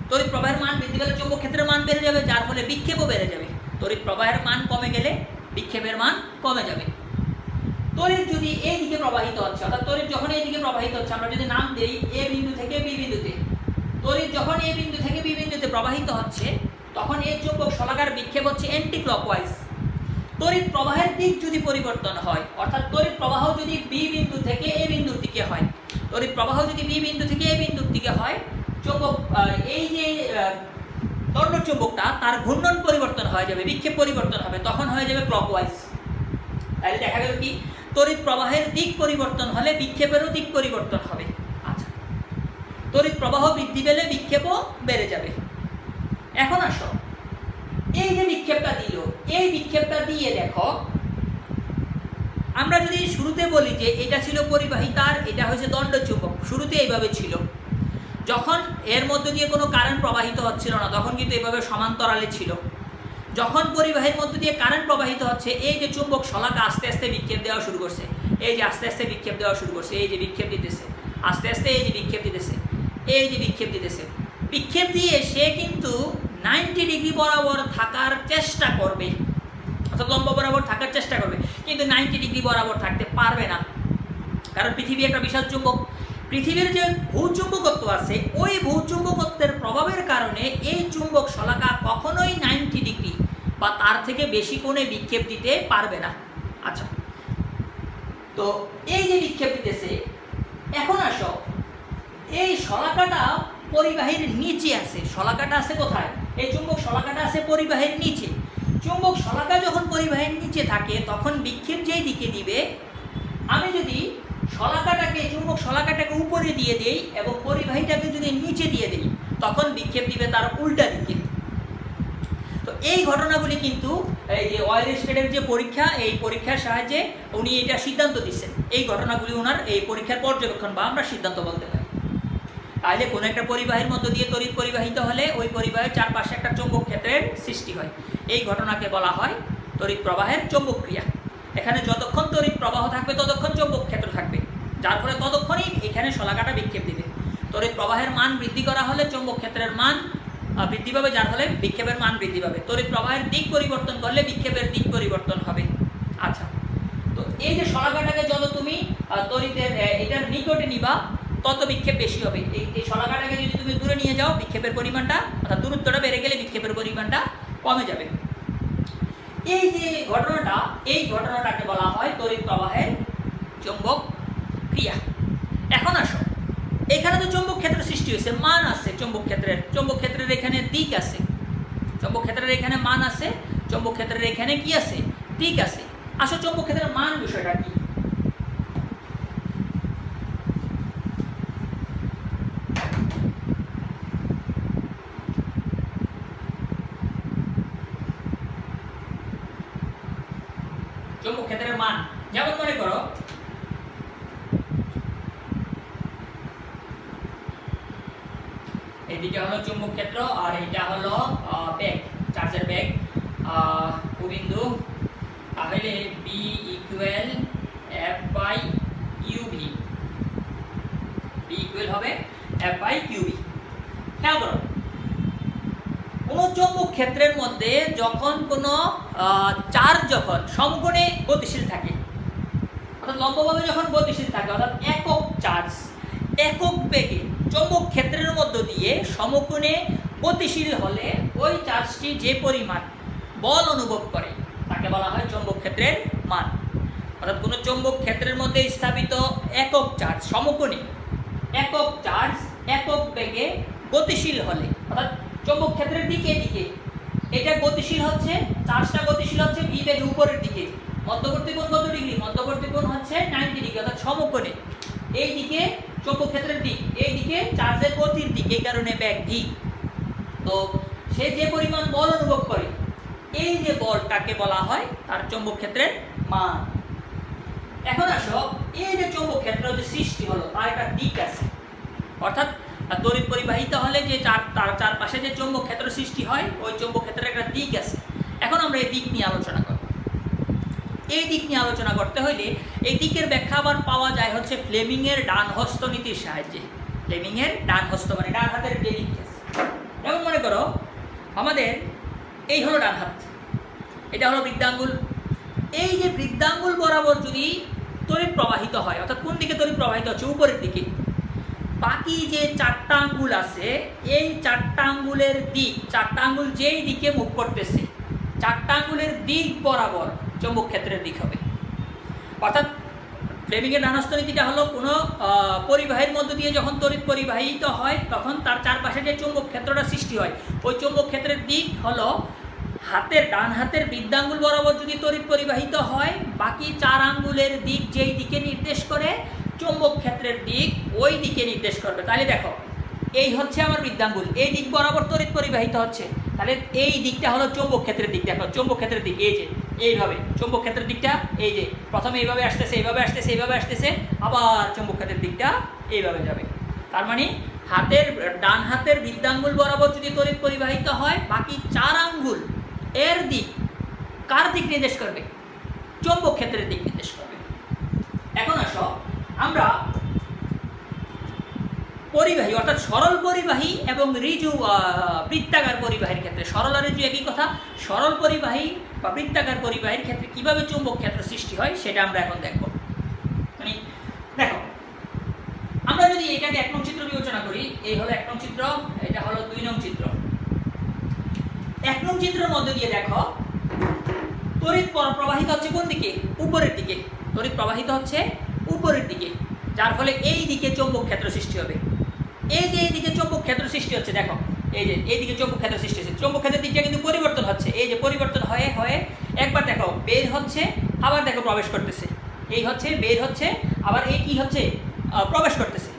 তড়িৎ প্রবাহের মান বৃদ্ধি পেলে চৌম্বক ক্ষেত্রের মান বেড়ে যাবে, যার ফলে বিক্ষেপও বেড়ে যাবে। তড়িৎ প্রবাহের মান কমে গেলে বিক্ষেপের মান কমে যাবে। তড়িৎ যদি এই দিকে প্রবাহিত হচ্ছে, অর্থাৎ তড়িৎ যখন এই দিকে প্রবাহিত হচ্ছে, আমরা যদি নাম দেই এ বিন্দু থেকে বি বিন্দুতে, তড়িৎ যখন এ বিন্দু থেকে বি বিন্দুতে প্রবাহিত হচ্ছে তখন এই চৌম্বক শলাকার বিক্ষেপ হচ্ছে অ্যান্টি ক্লকওয়াইজ। তড়িৎ প্রবাহের দিক যদি পরিবর্তন হয়, অর্থাৎ তড়িৎ প্রবাহ যদি বি বিন্দু থেকে এ বিন্দুর দিকে হয়, তড়িৎ প্রবাহ যদি বি বিন্দু থেকে এ বিন্দুর দিকে হয়, চৌম্বক এই যে দণ্ড চৌম্বকটা তার ঘূর্ণন পরিবর্তন হয়ে যাবে, বিক্ষেপ পরিবর্তন হবে, তখন হয়ে যাবে ক্লকওয়াইজ। তাহলে দেখা গেল কি তড়িৎ প্রবাহের দিক পরিবর্তন হলে বিক্ষেপেরও দিক পরিবর্তন হবে। আচ্ছা, তড়িৎ প্রবাহ বৃদ্ধি পেলে বিক্ষেপও বেড়ে যাবে। এখন আসো, এই যে বিক্ষেপটা দিল, এই বিক্ষেপটা দিয়ে দেখো, আমরা যদি শুরুতে বলি যে এটা ছিল পরিবাহী তার, এটা হয়েছে দণ্ড চুম্বক, শুরুতে এইভাবে ছিল। যখন এর মধ্যে দিয়ে কোনো কারেন্ট প্রবাহিত হচ্ছিল না তখন কিন্তু এইভাবে সমান্তরালে ছিল। যখন পরিবাহীর মধ্যে দিয়ে কারেন্ট প্রবাহিত হচ্ছে, এই যে চুম্বক শলাকা আস্তে আস্তে বিক্ষেপ দেওয়া শুরু করছে, এই যে আস্তে আস্তে বিক্ষেপ দেওয়া শুরু করছে, এই যে বিক্ষেপ দিতেছে আস্তে আস্তে, এই যে বিক্ষেপ দিতেছে, এই যে বিক্ষেপ দিতেছে। বিক্ষেপ দিয়ে সে কিন্তু 90 ডিগ্রি বরাবর থাকার চেষ্টা করবে, অর্থাৎ লম্বা বরাবর থাকার চেষ্টা করবে, কিন্তু 90 ডিগ্রি বরাবর থাকতে পারবে না। কারণ পৃথিবী একটা বিশাল চুম্বক। পৃথিবীর যে ভূচুম্বকত্ব আছে, ওই ভূচুম্বকত্বের প্রভাবের কারণে এই চুম্বক শলাকা কখনোই 90 ডিগ্রি বা তার থেকে বেশি কোণে বিক্ষেপ দিতে পারবে না। আচ্ছা, তো এই যে বিক্ষেপ দিতেছে, এখন আসো, এই শলাকাটা পরিবাহীর নিচে আছে। শলাকাটা আছে কোথায়? এই চুম্বক শলাকাটা আছে পরিবাহীর নিচে। চুম্বক শলাকা যখন পরিবাহীর নিচে থাকে তখন বিক্ষেপ যেই দিকে দিবে, আমি যদি শলাকাটাকে চুম্বক শলাকাটাকে উপরে দিয়ে দেই এবং পরিবাহীটাকে যদি নিচে দিয়ে দেই তখন বিক্ষেপ দিবে তার উল্টা দিকে। তো এই ঘটনাগুলি কিন্তু এই যে ওয়াইরস্টেডের যে পরীক্ষা, এই পরীক্ষার সাহায্যে উনি এটা সিদ্ধান্ত দিচ্ছেন। এই ঘটনাগুলি ওনার এই পরীক্ষার পর্যবেক্ষণ বা আমরা সিদ্ধান্ত বলতে পারি। তাহলে কোনো একটা পরিবাহীর মধ্য দিয়ে তড়িৎ পরিবাহিত হলে ওই পরিবাহের চারপাশে একটা চৌম্বক ক্ষেত্রের সৃষ্টি হয়, এই ঘটনাকে বলা হয় তড়িৎ প্রবাহের চৌম্বক ক্রিয়া। এখানে যতক্ষণ তড়িৎ প্রবাহ থাকবে ততক্ষণ চৌম্বক ক্ষেত্র থাকবে, যার ফলে ততক্ষণই এখানে শলাকাটা বিক্ষেপ দিবে। তড়িৎ প্রবাহের মান বৃদ্ধি করা হলে চৌম্বক ক্ষেত্রের মান বৃদ্ধি পাবে, যার ফলে বিক্ষেপের মান বৃদ্ধি পাবে। তড়িৎ প্রবাহের দিক পরিবর্তন করলে বিক্ষেপের দিক পরিবর্তন হবে। আচ্ছা, তো এই যে শলাকাটাকে যত তুমি তড়িতের এটার নিকটে নিবা তত বিক্ষেপ বেশি হবে। এই শলাকাটাকে যদি তুমি দূরে নিয়ে যাও বিক্ষেপের পরিমাণটা অর্থাৎ দূরত্বটা বেড়ে গেলে বিক্ষেপের পরিমাণটা কমে যাবে। এই যে ঘটনাটা, এই ঘটনাটাকে বলা হয় তড়িৎ প্রবাহের চৌম্বক ক্রিয়া। এখন আসো, এখানে তো চৌম্বক ক্ষেত্র সৃষ্টি হয়েছে, মান আছে চৌম্বক ক্ষেত্রের এখানে দিক আছে, চৌম্বক ক্ষেত্রের এখানে মান আছে, চৌম্বক ক্ষেত্রের এখানে কি আছে, দিক আছে। আসো চৌম্বক ক্ষেত্রের মান বিষয়টা কি? চৌম্বক ক্ষেত্রের মান যেমন মনে করো এদিকে হলো চৌম্বক ক্ষেত্র আর এটা হলো ব্যাগ, চার্জের ব্যাগ বিন্দু, তাহলে B equal F by q v, B equal হবে এফ বাই কিউবি। খেয়াল করো, কোনো চৌম্বক ক্ষেত্রের মধ্যে যখন কোনো চার্জ যখন সমকোণে গতিশীল থাকে অর্থাৎ লম্বভাবে যখন গতিশীল থাকে অর্থাৎ একক চার্জ একক বেগে চৌম্বক ক্ষেত্রের মধ্য দিয়ে সমকোণে গতিশীল হলে ওই চার্জটি যে পরিমাণ বল অনুভব করে তাকে বলা হয় চৌম্বক ক্ষেত্রের মান। অর্থাৎ কোনো চৌম্বক ক্ষেত্রের মধ্যে স্থাপিত একক চার্জ সমকোণে একক চার্জ একক বেগে গতিশীল হলে অর্থাৎ চৌম্বক ক্ষেত্রের দিকে দিকে এটা গতিশীল হচ্ছে, চার্জটা গতিশীল হচ্ছে ভি বেগে উপরের দিকে, মধ্যবর্তী কোণ কত ডিগ্রি, মধ্যবর্তী কোণ হচ্ছে 90 ডিগ্রি অর্থাৎ সমকোণে। এই দিকে চৌম্বক ক্ষেত্রের দিক, এই দিকে চার্জের গতির দিক, এই কারণে বেগ ভি। তো সে যে পরিমাণ বল অনুভব করে এই যে বলটাকে বলা হয় তার চৌম্বক ক্ষেত্রের মান। এখন আসো, এই যে চৌম্বক ক্ষেত্র যে সৃষ্টি হলো তার একটা দিক আছে, অর্থাৎ তড়িৎ পরিবাহিত হলে যে তার চারপাশে যে চৌম্বক ক্ষেত্র সৃষ্টি হয় ওই চৌম্বক ক্ষেত্রের একটা দিক আছে। এখন আমরা এই দিক নিয়ে আলোচনা করব। এই দিক নিয়ে আলোচনা করতে হইলে এই দিকের ব্যাখ্যা আবার পাওয়া যায় হচ্ছে ফ্লেমিংয়ের ডান হস্ত নীতির সাহায্যে। ফ্লেমিংয়ের ডান হস্ত মানে ডান হাতের যে দিক আছে, যেমন মনে করো আমাদের এই হলো ডান হাত, এটা হলো বৃদ্ধাঙ্গুল। এই যে বৃদ্ধাঙ্গুল বরাবর যদি তড়িৎ প্রবাহিত হয় অর্থাৎ কোন দিকে তড়িৎ প্রবাহিত হচ্ছে, উপরের দিকে, বাকি যে চারটা আঙ্গুল আছে এই চারটা আঙ্গুলের দিক, চারটা আঙ্গুল যেই দিকে মুভ করতেছে চারটা আঙ্গুলের দিক বরাবর চৌম্বক ক্ষেত্রের দিক হবে। অর্থাৎ ফ্লেমিংয়ের ডান হস্ত নীতিটা হলো কোনো পরিবাহীর মধ্য দিয়ে যখন তড়িৎ পরিবাহিত হয় তখন তার চারপাশে যে চৌম্বক ক্ষেত্রটা সৃষ্টি হয় ওই চৌম্বক ক্ষেত্রের দিক হলো হাতের ডান হাতের বৃদ্ধাঙ্গুল বরাবর যদি তড়িৎ পরিবাহিত হয় বাকি চার আঙ্গুলের দিক যেই দিকে নির্দেশ করে চৌম্বক ক্ষেত্রের দিক ওই দিকে নির্দেশ করবে। তাহলে দেখো এই হচ্ছে আমার বৃদ্ধাঙ্গুল, এই দিক বরাবর তড়িৎ পরিবাহিত হচ্ছে, তাহলে এই দিকটা হলো চৌম্বক ক্ষেত্রের দিক। দেখো চৌম্বক ক্ষেত্রের দিক এই যে এইভাবে, চৌম্বক ক্ষেত্রের দিকটা এই যে প্রথমে এইভাবে আসতেছে, এইভাবে আসতেছে, এইভাবে আসতেছে, আবার চৌম্বক ক্ষেত্রের দিকটা এইভাবে যাবে। তার মানে হাতের ডান হাতের বৃদ্ধাঙ্গুল বরাবর যদি তড়িৎ পরিবাহিত হয় বাকি চার আঙ্গুল এর দিক কার দিক নির্দেশ করবে, চৌম্বক ক্ষেত্রের দিক নির্দেশ করবে। এখন আসো আমরা পরিবাহী অর্থাৎ সরল পরিবাহী এবং ঋজু বৃত্তাকার পরিবাহীর ক্ষেত্রে, সরল আর ঋজু একই কথা, সরল পরিবাহী বা বৃত্তাকার পরিবাহীর ক্ষেত্রে কিভাবে চৌম্বক ক্ষেত্র সৃষ্টি হয় সেটা আমরা এখন দেখব। মানে দেখো আমরা যদি এটাকে 1 নং চিত্র বিবেচনা করি, এই হলো 1 নং চিত্র, এটা হলো 2 নং চিত্র। 1 নং চিত্রের মধ্যে দিয়ে দেখো তড়িৎ প্রবাহিত হচ্ছে কোন দিকে, উপরের দিকে, তড়িৎ প্রবাহিত হচ্ছে উপরের দিকে, যার ফলে এই দিকে চৌম্বক ক্ষেত্র সৃষ্টি হবে। এই যে এইদিকে চৌম্বক ক্ষেত্র সৃষ্টি হচ্ছে, দেখো এই যে এইদিকে চৌম্বক ক্ষেত্র সৃষ্টি হচ্ছে, চৌম্বক ক্ষেত্রের দিকটা কিন্তু পরিবর্তন হচ্ছে, এই যে পরিবর্তন হয়ে হয়ে একবার দেখো বের হচ্ছে আবার দেখো প্রবেশ করতেছে, এই হচ্ছে বের হচ্ছে আবার এই কি হচ্ছে প্রবেশ করতেছে।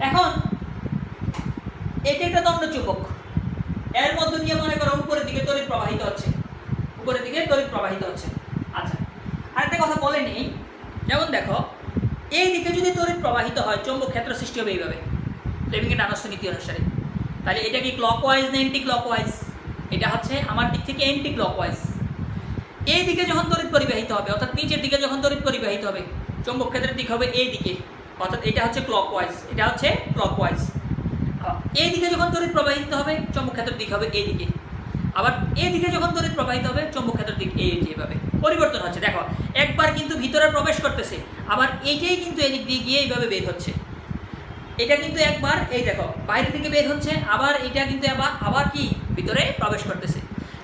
এখন এটা একটা দণ্ড চৌম্বক, এর মধ্য দিয়ে মনে করো উপরের দিকে তড়িৎ প্রবাহিত হচ্ছে, উপরের দিকে তড়িৎ প্রবাহিত হচ্ছে। আচ্ছা আরেকটা কথা বলে নেই, যেমন দেখো এই দিকে যদি তড়িৎ প্রবাহিত হয় চৌম্বক ক্ষেত্র সৃষ্টি হবে এইভাবে ফ্লেমিংয়ের ডানহস্ত নীতি অনুসারে। তাহলে এটা কি ক্লকওয়াইজ না এন্টি ক্লকওয়াইজ? এটা হচ্ছে আমার দিক থেকে এন্টি ক্লকওয়াইজ। এই দিকে যখন তড়িৎ পরিবাহিত হবে অর্থাৎ নিচের দিকে যখন তড়িৎ পরিবাহিত হবে চৌম্বক ক্ষেত্রের দিক হবে এই দিকে, অর্থাৎ এটা হচ্ছে ক্লকওয়াইজ, এটা হচ্ছে ক্লকওয়াইজ। এই দিকে যখন তড়িৎ প্রবাহিত হবে চৌম্বক ক্ষেত্রের দিক হবে এই দিকে, আবার এই দিকে যখন তড়িৎ প্রবাহিত হবে চৌম্বক ক্ষেত্রের দিক এই যেভাবে পরিবর্তন হচ্ছে। দেখো একবার কিন্তু ভিতরে প্রবেশ করতেছে, আবার এইটাই কিন্তু এদিক দিয়ে গিয়ে এইভাবে বের হচ্ছে। এটা কিন্তু একবার এই দেখো বাইরের দিকে বের হচ্ছে, আবার এটা কিন্তু আবার কি ভিতরে প্রবেশ করতেছে।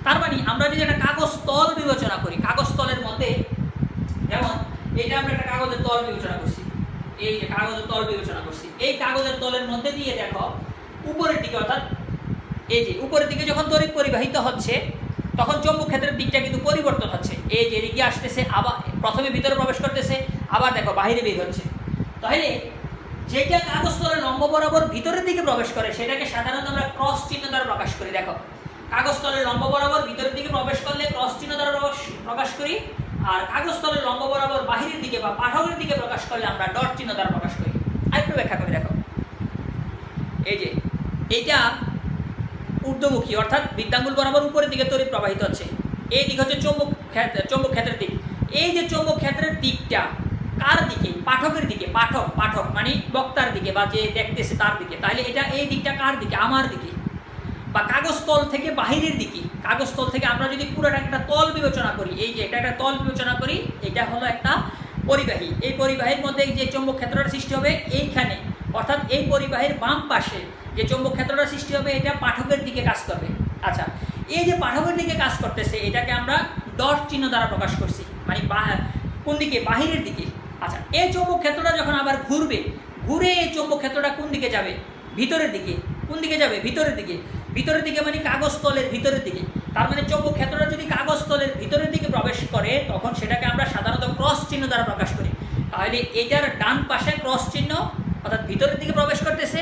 তার মানে আমরা যদি একটা কাগজ তল বিবেচনা করি, কাগজ তলের মধ্যে যেমন এটা আমরা একটা কাগজের তল বিবেচনা করছি, এই যে কাগজের তল বিবেচনা করছি, এই কাগজের তলের মধ্যে দিয়ে দেখো উপরের দিকে অর্থাৎ এই যে উপরের দিকে যখন তড়িৎ পরিবাহিত হচ্ছে তখন চৌম্বক ক্ষেত্রের দিকটা কিন্তু পরিবর্তন হচ্ছে। এই যে এদিকে আসতেছে, আবার প্রথমে ভিতরে প্রবেশ করতেছে, আবার দেখো বাইরে বের হচ্ছে। তাহলে যেটা কাগজ তলের লম্ব বরাবর ভিতরের দিকে প্রবেশ করে সেটাকে সাধারণত আমরা ক্রস চিহ্ন দ্বারা প্রকাশ করি। দেখো কাগজ তলের লম্ব বরাবর ভিতরের দিকে প্রবেশ করলে ক্রস চিহ্ন দ্বারা প্রকাশ করি, আর কাগজ তলের লম্ব বরাবর বাহিরের দিকে বা পাঠকের দিকে প্রকাশ করলে আমরা ডট চিহ্ন দ্বারা প্রকাশ করি। আরেকটু ব্যাখ্যা করি। দেখো এই যে এইটা ঊর্ধ্বমুখী অর্থাৎ বৃদ্ধাঙ্গুল বরাবর উপরের দিকে তড়িৎ প্রবাহিত হচ্ছে, এই দিক হচ্ছে চৌম্বক ক্ষেত্রের দিক। এই যে চৌম্বক ক্ষেত্রের দিকটা কার দিকে? পাঠকের দিকে। পাঠক মানে বক্তার দিকে বা যে দেখতেছে তার দিকে। তাহলে এটা এই দিকটা কার দিকে? আমার দিকে। বা কাগজ তল থেকে বাহিরের দিকে, কাগজ তল থেকে আমরা যদি পুরোটা একটা তল বিবেচনা করি, এই যে এটা একটা তল বিবেচনা করি, এটা হলো একটা পরিবাহী। এই পরিবাহীর মধ্যে যে চৌম্বক ক্ষেত্রটা সৃষ্টি হবে এইখানে, অর্থাৎ এই পরিবাহীর বাম পাশে যে চৌম্বক ক্ষেত্রটা সৃষ্টি হবে এটা পাঠকের দিকে কাজ করবে। আচ্ছা, এই যে পাঠকের দিকে কাজ করতেছে এটাকে আমরা ডট চিহ্ন দ্বারা প্রকাশ করছি, মানে কোন দিকে? বাহিরের দিকে। আচ্ছা, এই চৌম্বক ক্ষেত্রটা যখন আবার ঘুরবে, ঘুরে এই চৌম্বক ক্ষেত্রটা কোন দিকে যাবে? ভিতরের দিকে। কোন দিকে যাবে? ভিতরের দিকে। ভিতরের দিকে মানে কাগজ তলের ভিতরের দিকে। তার মানে চৌম্বক ক্ষেত্রটা যদি কাগজ তলের ভিতরের দিকে প্রবেশ করে তখন সেটাকে আমরা সাধারণত ক্রস চিহ্ন দ্বারা প্রকাশ করি। তাহলে এটার ডান পাশে ক্রস চিহ্ন অর্থাৎ ভিতরের দিকে প্রবেশ করতেছে,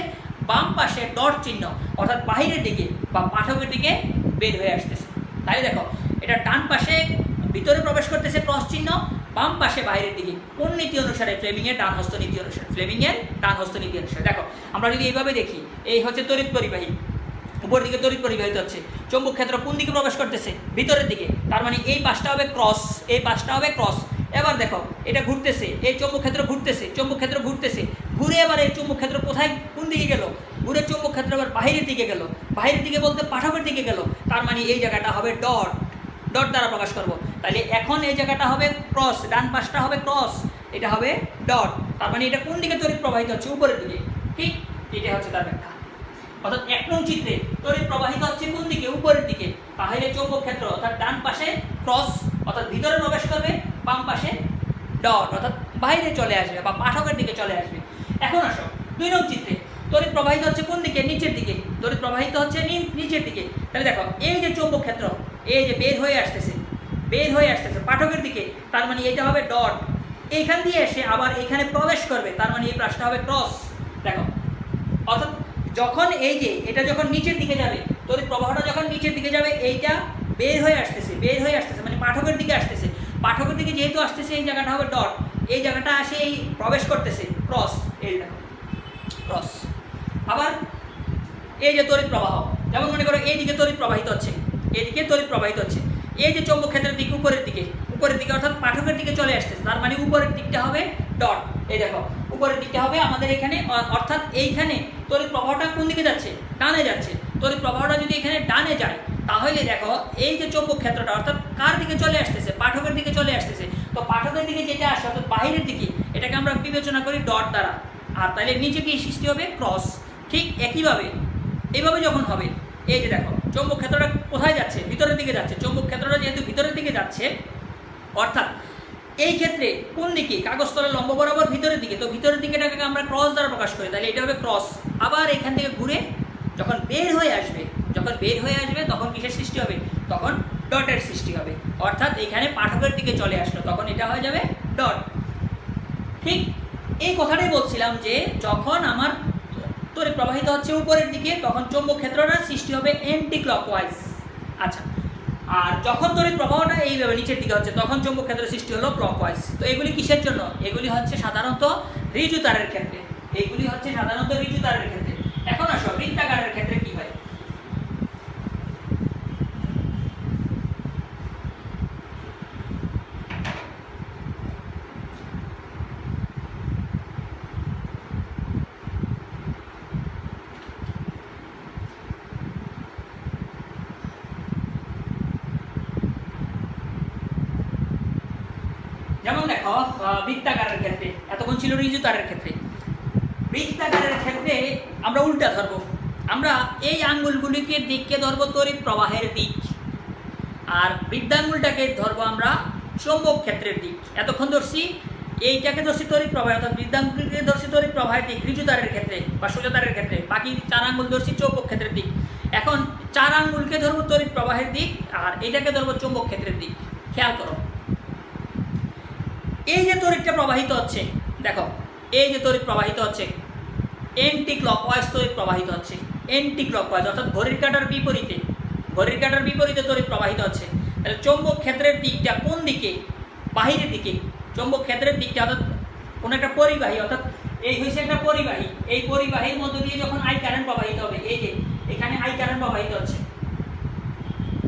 বাম পাশে ডট চিহ্ন অর্থাৎ বাহিরের দিকে বা পাঠকের দিকে বের হয়ে আসতেছে। তাই দেখো এটা ডান পাশে ভিতরে প্রবেশ করতেছে ক্রস চিহ্ন, বাম পাশে বাইরের দিকে। কোন নীতি অনুসারে? ফ্লেমিংয়ের ডানহস্ত নীতি অনুসারে। ফ্লেমিংয়ের ডানহস্ত নীতি অনুসারে। দেখো আমরা যদি এইভাবে দেখি, এই হচ্ছে তড়িৎ পরিবাহী, উপর দিকে তড়িৎ পরিবাহিত হচ্ছে, চৌম্বক ক্ষেত্র কোন দিকে প্রবেশ করতেছে? ভিতরের দিকে। তার মানে এই পাশটা হবে ক্রস, এই পাশটা হবে ক্রস। এবার দেখো এটা ঘুরতেছে, এই চৌম্বক ক্ষেত্র ঘুরতেছে, চৌম্বক ক্ষেত্র ঘুরতেছে, ঘুরে এবার এই চৌম্বক ক্ষেত্র কোথায় কোন দিকে গেল? ঘুরে চৌম্বক ক্ষেত্র আবার বাহিরের দিকে গেল, বাহিরের দিকে বলতে পাঠকের দিকে গেল। তার মানে এই জায়গাটা হবে ডট, ডট দ্বারা প্রকাশ করব। তাহলে এখন এই জায়গাটা হবে ক্রস, ডান পাশটা হবে ক্রস, এটা হবে ডট। তার মানে এটা কোন দিকে তড়িৎ প্রবাহিত হচ্ছে? উপরের দিকে। ঠিক, এটা হচ্ছে তার ব্যাখ্যা। অর্থাৎ 1 নং চিত্রে তড়িৎ প্রবাহিত হচ্ছে কোন দিকে? উপরের দিকে। তাহলে চৌম্বক ক্ষেত্র অর্থাৎ ডান পাশে ক্রস অর্থাৎ ভিতরে প্রবেশ করবে, বাম পাশে ডট অর্থাৎ বাইরে চলে আসবে বা পাঠকের দিকে চলে আসবে। এখন আসো 2 নং চিত্রে তড়িৎ প্রবাহিত হচ্ছে কোন দিকে? নিচের দিকে। তড়িৎ প্রবাহিত হচ্ছে নিচের দিকে। তাহলে দেখো এই যে চৌম্বক ক্ষেত্র এই যে বের হয়ে আসতেছে, বের হয়ে আসতেছে পাঠকের দিকে, তার মানে এটা হবে ডট। এইখান দিয়ে এসে আবার এখানে প্রবেশ করবে, তার মানে এই পাশটা হবে ক্রস। দেখো অর্থাৎ যখন এই যে এটা যখন নিচের দিকে যাবে, তড়িৎ প্রবাহটা যখন নিচের দিকে যাবে এইটা বের হয়ে আসতেছে, বের হয়ে আসতেছে মানে পাঠকের দিকে আসতেছে। পাঠকের দিকে যেহেতু আসতেছে এই জায়গাটা হবে ডট, এই জায়গাটা আসে এই প্রবেশ করতেছে ক্রস, এই দেখো ক্রস। আবার এই যে তড়িৎ প্রবাহ, যেমন মনে করো এই দিকে তড়িৎ প্রবাহিত হচ্ছে, এদিকে তড়িৎ প্রবাহিত হচ্ছে, এই যে চৌম্বক ক্ষেত্রের দিক উপরের দিকে, উপরের দিকে অর্থাৎ পাঠকের দিকে চলে আসতেছে, তার মানে উপরের দিকটা হবে ডট। এই দেখো উপরের দিকটা হবে আমাদের এখানে, অর্থাৎ এইখানে তড়িৎ প্রবাহটা কোন দিকে যাচ্ছে? ডানে যাচ্ছে। তড়িৎ প্রবাহটা যদি এখানে ডানে যায় তাহলে দেখো এই যে চৌম্বক ক্ষেত্রটা অর্থাৎ কার দিকে চলে আসতেছে? পাঠকের দিকে চলে আসতেছে। তো পাঠকের দিকে যেটা আসে অর্থাৎ বাহিরের দিকে, এটাকে আমরা বিবেচনা করি ডট দ্বারা। আর তাহলে নিচে কি সৃষ্টি হবে? ক্রস। ঠিক একইভাবে এইভাবে যখন হবে, এই যে দেখো চৌম্বক ক্ষেত্রটা কোথায় যাচ্ছে? ভিতরের দিকে যাচ্ছে। চৌম্বক ক্ষেত্রটা যেহেতু ভিতরের দিকে যাচ্ছে অর্থাৎ এই ক্ষেত্রে কোন দিকে? কাগজ তলের লম্ব বরাবর ভিতরের দিকে। তো ভিতরের দিকেটাকে আমরা ক্রস দ্বারা প্রকাশ করি, তাহলে এটা হবে ক্রস। আবার এখান থেকে ঘুরে যখন বের হয়ে আসবে, যখন বের হয়ে আসবে তখন কিসের সৃষ্টি হবে? তখন ডটের সৃষ্টি হবে। অর্থাৎ এখানে পাঠকের দিকে চলে আসলো, তখন এটা হয়ে যাবে ডট। ঠিক এই কথাটাই বলছিলাম যে যখন আমার তড়িৎ প্রবাহিত হচ্ছে উপরের দিকে তখন চৌম্বক ক্ষেত্রটার সৃষ্টি হবে অ্যান্টি ক্লকওয়াইজ। আচ্ছা আর যখন তড়িৎ প্রবাহটা এইভাবে নিচের দিকে হচ্ছে তখন চৌম্বক ক্ষেত্রের সৃষ্টি হলো ক্লকওয়াইজ। তো এগুলি কিসের জন্য? এগুলি হচ্ছে সাধারণত ঋজু তারের ক্ষেত্রে, এইগুলি হচ্ছে সাধারণত ঋজু তারের ক্ষেত্রে। এখন আসো বৃত্তাকারের ক্ষেত্রে কি হয়। যেমন দেখো বৃত্তাকারের ক্ষেত্রে, এতক্ষণ ছিল ঋজু তারের ক্ষেত্রে, বৃত্তাকারের ক্ষেত্রে আমরা উল্টা ধরবো, আমরা এই আঙ্গুলগুলিকে দিককে ধরবো তড়িৎ প্রবাহের দিক, আর বৃদ্ধাঙ্গুলটাকে ধরবো আমরা চৌম্বক ক্ষেত্রের দিক। এতক্ষণ ধরছি এইটাকে ধরছি তড়িৎ প্রবাহ, অর্থাৎ বৃদ্ধাঙ্গুলকে ধরছি তড়িৎ প্রবাহের দিক ঋজু তারের ক্ষেত্রে বা সোজা তারের ক্ষেত্রে, বাকি 4 আঙ্গুল ধরছি চৌম্বক ক্ষেত্রের দিক। এখন 4 আঙ্গুলকে ধরবো তড়িৎ প্রবাহের দিক আর এটাকে ধরবো চৌম্বক ক্ষেত্রের দিক। খেয়াল করো, এই যে তড়িৎটা প্রবাহিত হচ্ছে, দেখো এই যে তড়িৎ প্রবাহিত হচ্ছে এন্টি ক্লকওয়াইজ তড়িৎ প্রবাহিত হচ্ছে, এন্টি ক্লকওয়াইজ অর্থাৎ ঘড়ির কাঁটার বিপরীতে, ঘড়ির কাঁটার বিপরীতে তড়িৎ প্রবাহিত হচ্ছে। তাহলে চৌম্বক ক্ষেত্রের দিকটা কোন দিকে? বাহিরের দিকে। চৌম্বক ক্ষেত্রের দিকটা অর্থাৎ কোন একটা পরিবাহী, অর্থাৎ এই হয়েছে একটা পরিবাহী, এই পরিবাহীর মধ্য দিয়ে যখন আই কারেন্ট প্রবাহিত হবে, এই যে এখানে আই কারেন্ট প্রবাহিত হচ্ছে,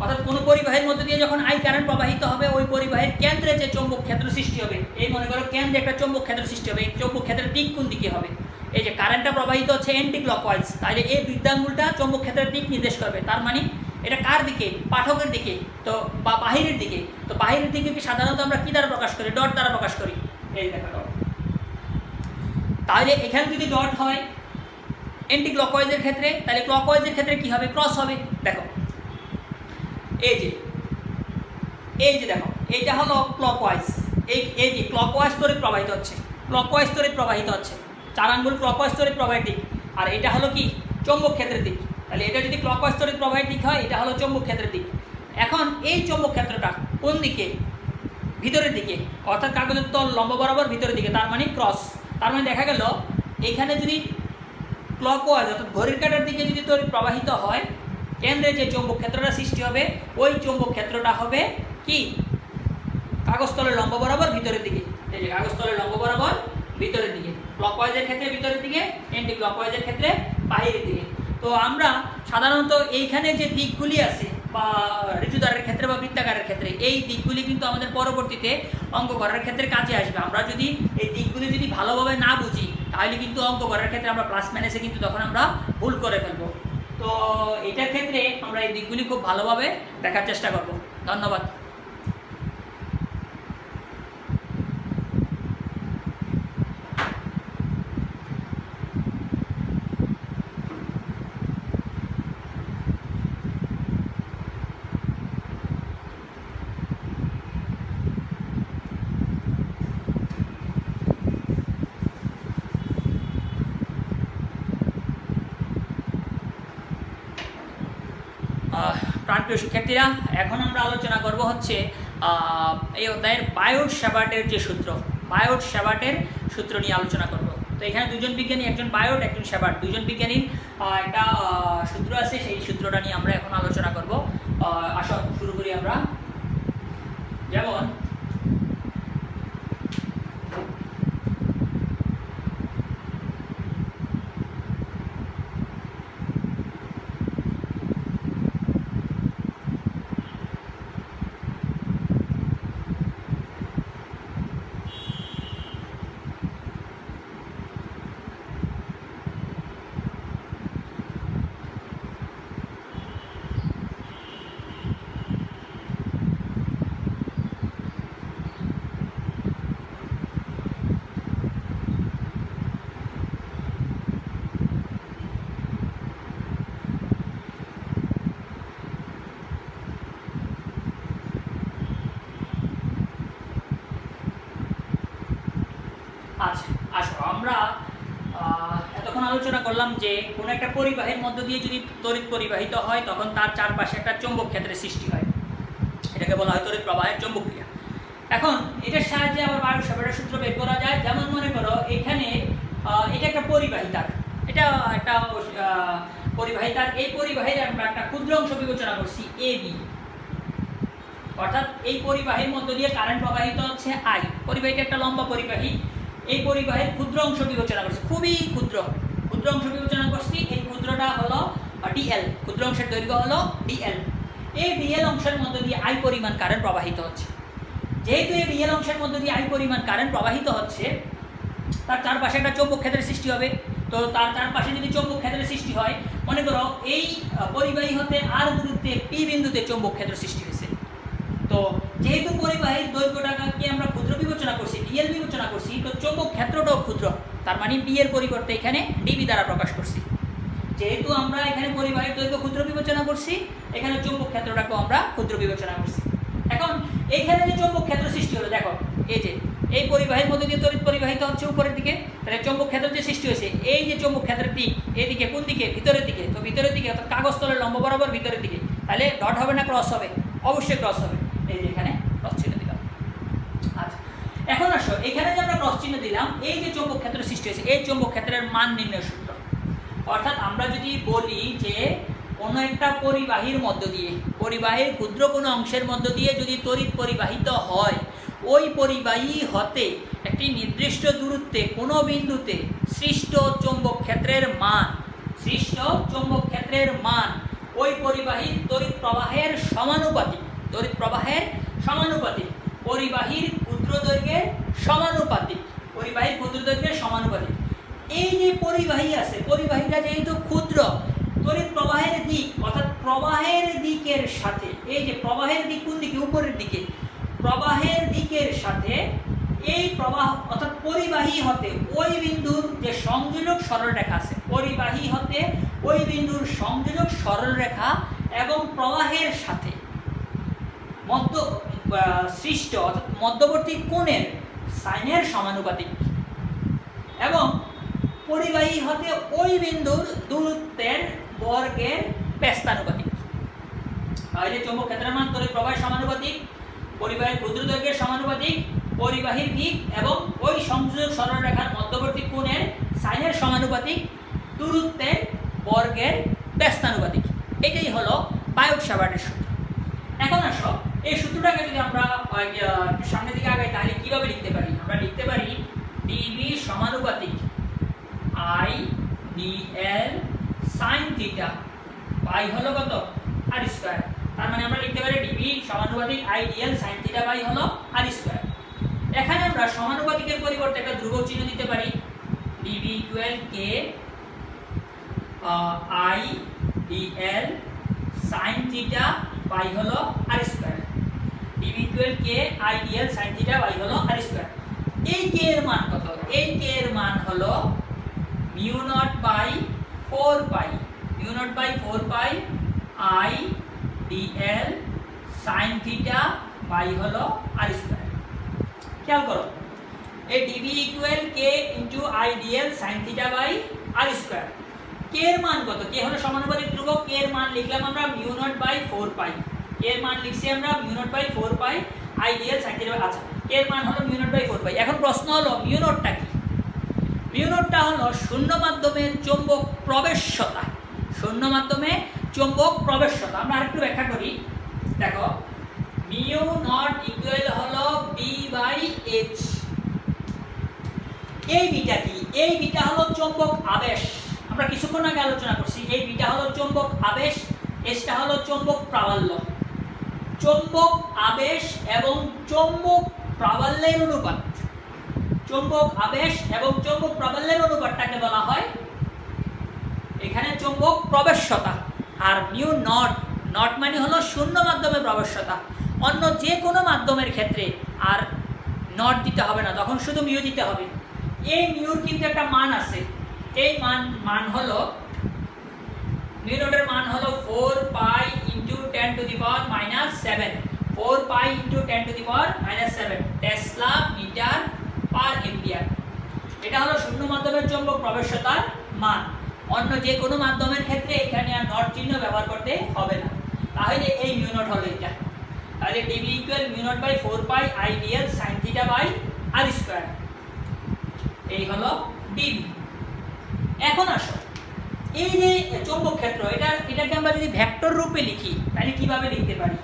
অর্থাৎ কোনো পরিবাহীর মধ্যে দিয়ে যখন আই কারেন্ট প্রবাহিত হবে ওই পরিবাহীর কেন্দ্রে যে চৌম্বক ক্ষেত্র সৃষ্টি হবে, এই মনে করো কেন্দ্রে একটা চৌম্বক ক্ষেত্র সৃষ্টি হবে, এই চৌম্বক ক্ষেত্রের দিক কোন দিকে হবে? এই যে কারেন্টটা প্রবাহিত হচ্ছে অ্যান্টি ক্লকওয়াইজ, তাহলে এই বৃদ্ধাঙ্গুলটা চৌম্বক ক্ষেত্রের দিক নির্দেশ করবে। তার মানে এটা কার দিকে? পাঠকের দিকে, তো বা বাহিরের দিকে। তো বাহিরের দিকে কি সাধারণত আমরা কি দ্বারা প্রকাশ করি? ডট দ্বারা প্রকাশ করি। এই দেখো ডট। তাহলে এখানে যদি ডট হয় অ্যান্টি ক্লকওয়াইজের ক্ষেত্রে, তাহলে ক্লকওয়াইজের ক্ষেত্রে কি হবে? ক্রস হবে। দেখো এই যে দেখো এইটা হলো ক্লকওয়াইজ, এই যে ক্লকওয়াইজ তড়িৎ প্রবাহিত হচ্ছে, ক্লকওয়াইজ তড়িৎ প্রবাহিত হচ্ছে, 4 আঙ্গুল ক্লকওয়াইজ তড়িৎ প্রবাহের দিক, আর এটা হলো কি? চৌম্বক ক্ষেত্রের দিক। তাহলে এটা যদি ক্লকওয়াইজ তড়িৎ প্রবাহের দিক হয়, এটা হলো চৌম্বক ক্ষেত্রের দিক। এখন এই চৌম্বক ক্ষেত্রটা কোন দিকে? ভিতরের দিকে, অর্থাৎ কাগজের তল লম্ব বরাবর ভিতরের দিকে, তার মানে ক্রস। তার মানে দেখা গেল এইখানে যদি ক্লকওয়াইজ অর্থাৎ ঘড়ির কাঁটার দিকে যদি তড়িৎ প্রবাহিত হয়, কেন্দ্রে যে চৌম্বক ক্ষেত্রটা সৃষ্টি হবে ওই চৌম্বক ক্ষেত্রটা হবে কি? কাগজতলের লম্ব বরাবর ভিতরের দিকে। এই যে কাগজতলের লম্ব বরাবর ভিতরের দিকে, ক্লকওয়াইজের ক্ষেত্রে ভিতরের দিকে, অ্যান্টি ক্লকওয়াইজের ক্ষেত্রে বাহিরের দিকে। তো আমরা সাধারণত এইখানে যে দিকগুলি আছে বা ঋজুতারের ক্ষেত্রে বা বৃত্তাকারের ক্ষেত্রে, এই দিকগুলি কিন্তু আমাদের পরবর্তীতে অঙ্ক করার ক্ষেত্রে কাজে আসবে। আমরা যদি এই দিকগুলি যদি ভালোভাবে না বুঝি তাহলে কিন্তু অঙ্ক করার ক্ষেত্রে আমরা প্লাস মাইনাসে কিন্তু তখন আমরা ভুল করে ফেলবো। তো এটার ক্ষেত্রে আমরা এই দিকগুলি খুব ভালোভাবে দেখার চেষ্টা করব। ধন্যবাদ। প্রাণপ্রিয় শিক্ষার্থীরা, এখন আমরা আলোচনা করব হচ্ছে এই অধ্যায়ের বায়োট স্যাবার্টের যে সূত্র, বায়োট স্যাবার্টের সূত্র নিয়ে আলোচনা করব। তো এখানে দুজন বিজ্ঞানী, একজন বায়োট একজন স্যাবার্ট, দুজন বিজ্ঞানীর একটা সূত্র আছে, সেই সূত্রটা নিয়ে আমরা এখন আলোচনা করব। আসো শুরু করি আমরা। যেমন আসো আমরা এতক্ষণ আলোচনা করলাম যে কোনো একটা পরিবাহীর মধ্য দিয়ে যদি তড়িৎ পরিবাহিত হয় তখন তার চারপাশে একটা চৌম্বক ক্ষেত্রের সৃষ্টি হয়, এটাকে বলা হয় তড়িৎ প্রবাহের চৌম্বকক্রিয়া। এখন এটার সাহায্যে আবার বায়োট স্যাবার্টের সূত্র বের করা যায়। যেমন মনে করো এখানে এটা একটা পরিবাহী তার, এটা একটা পরিবাহী তার, এই পরিবাহীর আমরা একটা ক্ষুদ্র অংশ বিবেচনা করছি এ বি, অর্থাৎ এই পরিবাহীর মধ্য দিয়ে কারেন্ট প্রবাহিত হচ্ছে আই। পরিবাহীটা একটা লম্বা পরিবাহী, এই পরিবাহীর ক্ষুদ্র অংশ বিবেচনা করছি, খুবই ক্ষুদ্র অংশ বিবেচনা করছি। এই ক্ষুদ্রটা হলো ডিএল, ক্ষুদ্র অংশের দৈর্ঘ্য হলো ডিএল। এই ডিএল অংশের মধ্য দিয়ে আই পরিমাণ কারেন্ট প্রবাহিত হচ্ছে। যেহেতু এই ডিএল অংশের মধ্য দিয়ে আই পরিমাণ কারেন্ট প্রবাহিত হচ্ছে, তার চারপাশে একটা চৌম্বক ক্ষেত্রের সৃষ্টি হবে। তো তার চারপাশে যদি চৌম্বক ক্ষেত্রের সৃষ্টি হয়, মনে করো এই পরিবাহী হতে আর দূরত্বে পি বিন্দুতে চৌম্বক ক্ষেত্র সৃষ্টি হয়েছে। তো যেহেতু পরিবাহীর দৈর্ঘ্যটাকে আমরা ক্ষুদ্র বিবেচনা করছি, ডিএল বিবেচনা করছি, তো চৌম্বক ক্ষেত্রটাও ক্ষুদ্র, তার মানে বি এর পরিবর্তে এখানে ডিবি দ্বারা প্রকাশ করছি। যেহেতু আমরা এখানে পরিবাহীর দৈর্ঘ্য ক্ষুদ্র বিবেচনা করছি, এখানে চৌম্বক ক্ষেত্রটাকেও আমরা ক্ষুদ্র বিবেচনা করছি। এখন এইখানে যে চৌম্বক ক্ষেত্র সৃষ্টি হলো, দেখো এই যে এই পরিবাহীর মধ্যে দিয়ে তড়িৎ পরিবাহিত হচ্ছে উপরের দিকে, তাহলে চৌম্বক ক্ষেত্র যে সৃষ্টি হয়েছে, এই যে চৌম্বক ক্ষেত্রের দিক এইদিকে, কোন দিকে? ভিতরের দিকে। তো ভিতরের দিকে অর্থাৎ কাগজ তলের লম্ব বরাবর ভিতরের দিকে, তাহলে ডট হবে না ক্রস হবে? অবশ্যই ক্রস হবে। এই যে এখানে ক্রস চিহ্ন দিলাম। আচ্ছা, এখন আসো এখানে যে আমরা ক্রস চিহ্ন দিলাম, এই যে চৌম্বক ক্ষেত্র সৃষ্টি হয়েছে, এই চৌম্বক ক্ষেত্রের মান নির্ণয় সূত্র। অর্থাৎ আমরা যদি বলি যে কোনো একটা পরিবাহীর মধ্য দিয়ে, পরিবাহীর ক্ষুদ্র কোনো অংশের মধ্য দিয়ে যদি তড়িৎ পরিবাহিত হয়, ওই পরিবাহী হতে একটি নির্দিষ্ট দূরত্বে কোনো বিন্দুতে সৃষ্ট চৌম্বক ক্ষেত্রের মান ওই পরিবাহীর তড়িৎ প্রবাহের সমানুপাতিক, পরিবাহীর ক্ষুদ্র দৈর্ঘ্যের সমানুপাতিক, এই যে পরিবাহী আছে, পরিবাহীটা যেহেতু ক্ষুদ্র, তড়িৎ প্রবাহের দিক অর্থাৎ প্রবাহের দিকের সাথে, এই যে প্রবাহের দিক কোন দিকে? উপরের দিকে। প্রবাহের দিকের সাথে এই প্রবাহ অর্থাৎ পরিবাহী হতে ওই বিন্দুর যে সংযোজক সরলরেখা আছে, পরিবাহী হতে ওই বিন্দুর সংযোজক সরলরেখা এবং প্রবাহের সাথে সৃষ্ট অর্থাৎ মধ্যবর্তী কোণের সাইনের সমানুপাতিক, এবং পরিবাহী হতে ওই বিন্দুর দূরত্বের বর্গের ব্যস্তানুপাতিক। তাহলে চৌম্বক ক্ষেত্রের মান তড়িৎ প্রবাহের সমানুপাতিক, পরিবাহীর ক্ষুদ্র দৈর্ঘ্যের সমানুপাতিক, পরিবাহীর দিক এবং ওই সংযোজক সরলরেখার মধ্যবর্তী কোণের সাইনের সমানুপাতিক, দূরত্বের বর্গের ব্যস্তানুপাতিক। এটাই হলো বায়ট-সাভার্টের সূত্র। এখন আসো এই সূত্রটাকে যদি আমরা সামনের দিকে আগাই, তাহলে কিভাবে লিখতে পারি? আমরা লিখতে পারি ডিবি সমানুপাতিক I DL sine theta by হলো কত? R square. তার মানে আমরা লিখতে পারি ডিবি সমানুপাতিক I DL sine theta by হলো আর স্কয়ার। এখানে আমরা সমানুপাতিকের পরিবর্তে একটা ধ্রুবক চিহ্ন দিতে পারি, dB equal k I DL sine theta by হলো r square. DB equal k I DL sine theta by হলো আর স্কয়ার। এই কে এর মান কত? এই কে এর মান হলো mu naught by 4 pi I DL sine theta by হলো আর স্কয়ার। খেয়াল করো, এই dB equal k into I DL sine theta by r square. K এর মান কত? কে হলো সমানুপাতিক ধ্রুবক, কে এর মান লিখলাম আমরা mu naught by 4 pi. K এর মান লিখছি আমরা mu naught by 4 pi I DL sine theta. আচ্ছা, কে এর মান হলো মিউ নট বাই 4 পাই। এখন প্রশ্ন হলো মিউ নটটা কি? মিউ নটটা হলো শূন্য মাধ্যমে চৌম্বক প্রবেশ্যতা। আমরা আরেকটু ব্যাখ্যা করি। দেখো, মিউ নট ইকুয়াল হলো বি বাই এইচ। এই বিটা কি? এই বিটা হলো চৌম্বক আবেশ। আমরা কিছুক্ষণ আগে আলোচনা করছি, এই বিটা হলো চৌম্বক আবেশ, এসটা হলো চৌম্বক প্রাবল্য। চৌম্বক আবেশ এবং চৌম্বক প্রাবল্যের অনুপাত, চৌম্বক আবেশ এবং চৌম্বক প্রাবল্যের অনুপাতটাকে বলা হয় এখানে চৌম্বক প্রবেশ্যতা। আর মিউ নট, নট মানে হলো শূন্য মাধ্যমে প্রবেশ্যতা। অন্য যে কোনো মাধ্যমের ক্ষেত্রে আর নট দিতে হবে না, তখন শুধু মিউ দিতে হবে। এই মিউর কিন্তু একটা মান আছে, এই মান হলো মিউ নটের মান হলো 4 pi into 10 to the power minus 7। 4 pi into 10 to the power minus 7 tesla metre per ampere. এটা হলো শূন্য মাধ্যমের চৌম্বক প্রবেশ্যতার মান। অন্য যে কোনো মাধ্যমের ক্ষেত্রে এখানে আর নট চিহ্ন ব্যবহার করতে হবে না। তাহলে এই মিউ নট হলো এটা। তাহলে d B equal mu naught by 4 pi I DL sine theta by r square. এই হলো ডিবি। এখন আসো এই যে চৌম্বক ক্ষেত্র, এটাকে আমরা যদি ভেক্টর রূপে লিখি তাহলে কিভাবে লিখতে পারি?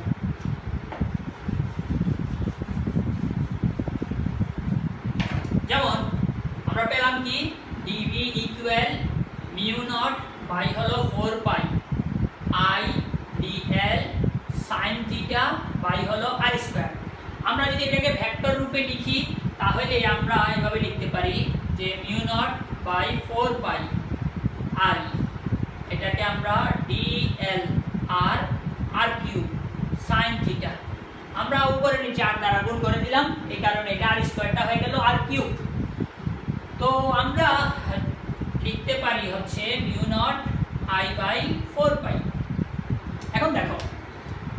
পেলাম কি dv equal mu naught by হলো 4 pi i dl sin theta by হলো r স্কয়ার। আমরা যদি এটাকে ভেক্টর রূপে লিখি তাহলে আমরা এইভাবে লিখতে পারি যে mu naught by 4 pi r, এটাকে আমরা dl r r cube sin theta, আমরা উপরে নিচে r দ্বারা গুণ করে দিলাম, এই কারণে এটা r স্কয়ারটা হয়ে গেল r কিউব। তো আমরা লিখতে পারি হচ্ছে মিউ নট i বাই 4 পাই। এখন দেখো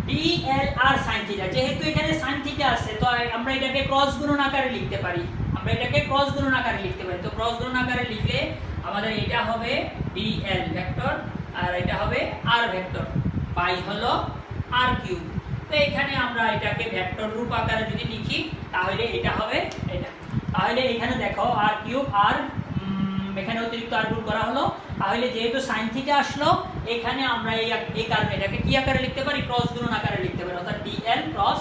dl r sin থিটা, যেহেতু এখানে sin থিটা আছে তো আমরা এটাকে ক্রস গুণন আকারে লিখতে পারি, তো ক্রস গুণন আকারে লিখলে আমাদের এটা হবে dl ভেক্টর আর এটা হবে r ভেক্টর বাই হলো r কিউব। তো এখানে আমরা এটাকে ভেক্টর রূপ আকারে যদি লিখি তাহলে এটা হবে এটা, তাহলে এখানে দেখো r কিউব আর এখানে অতিরিক্ত r গুণ করা হলো, তাহলে যেহেতু sin থিটা আসলো এখানে আমরা এই কারণে এটাকে কি আকারে লিখতে পারি, ক্রস গুণন আকারে লিখতে পারি, অর্থাৎ dl cross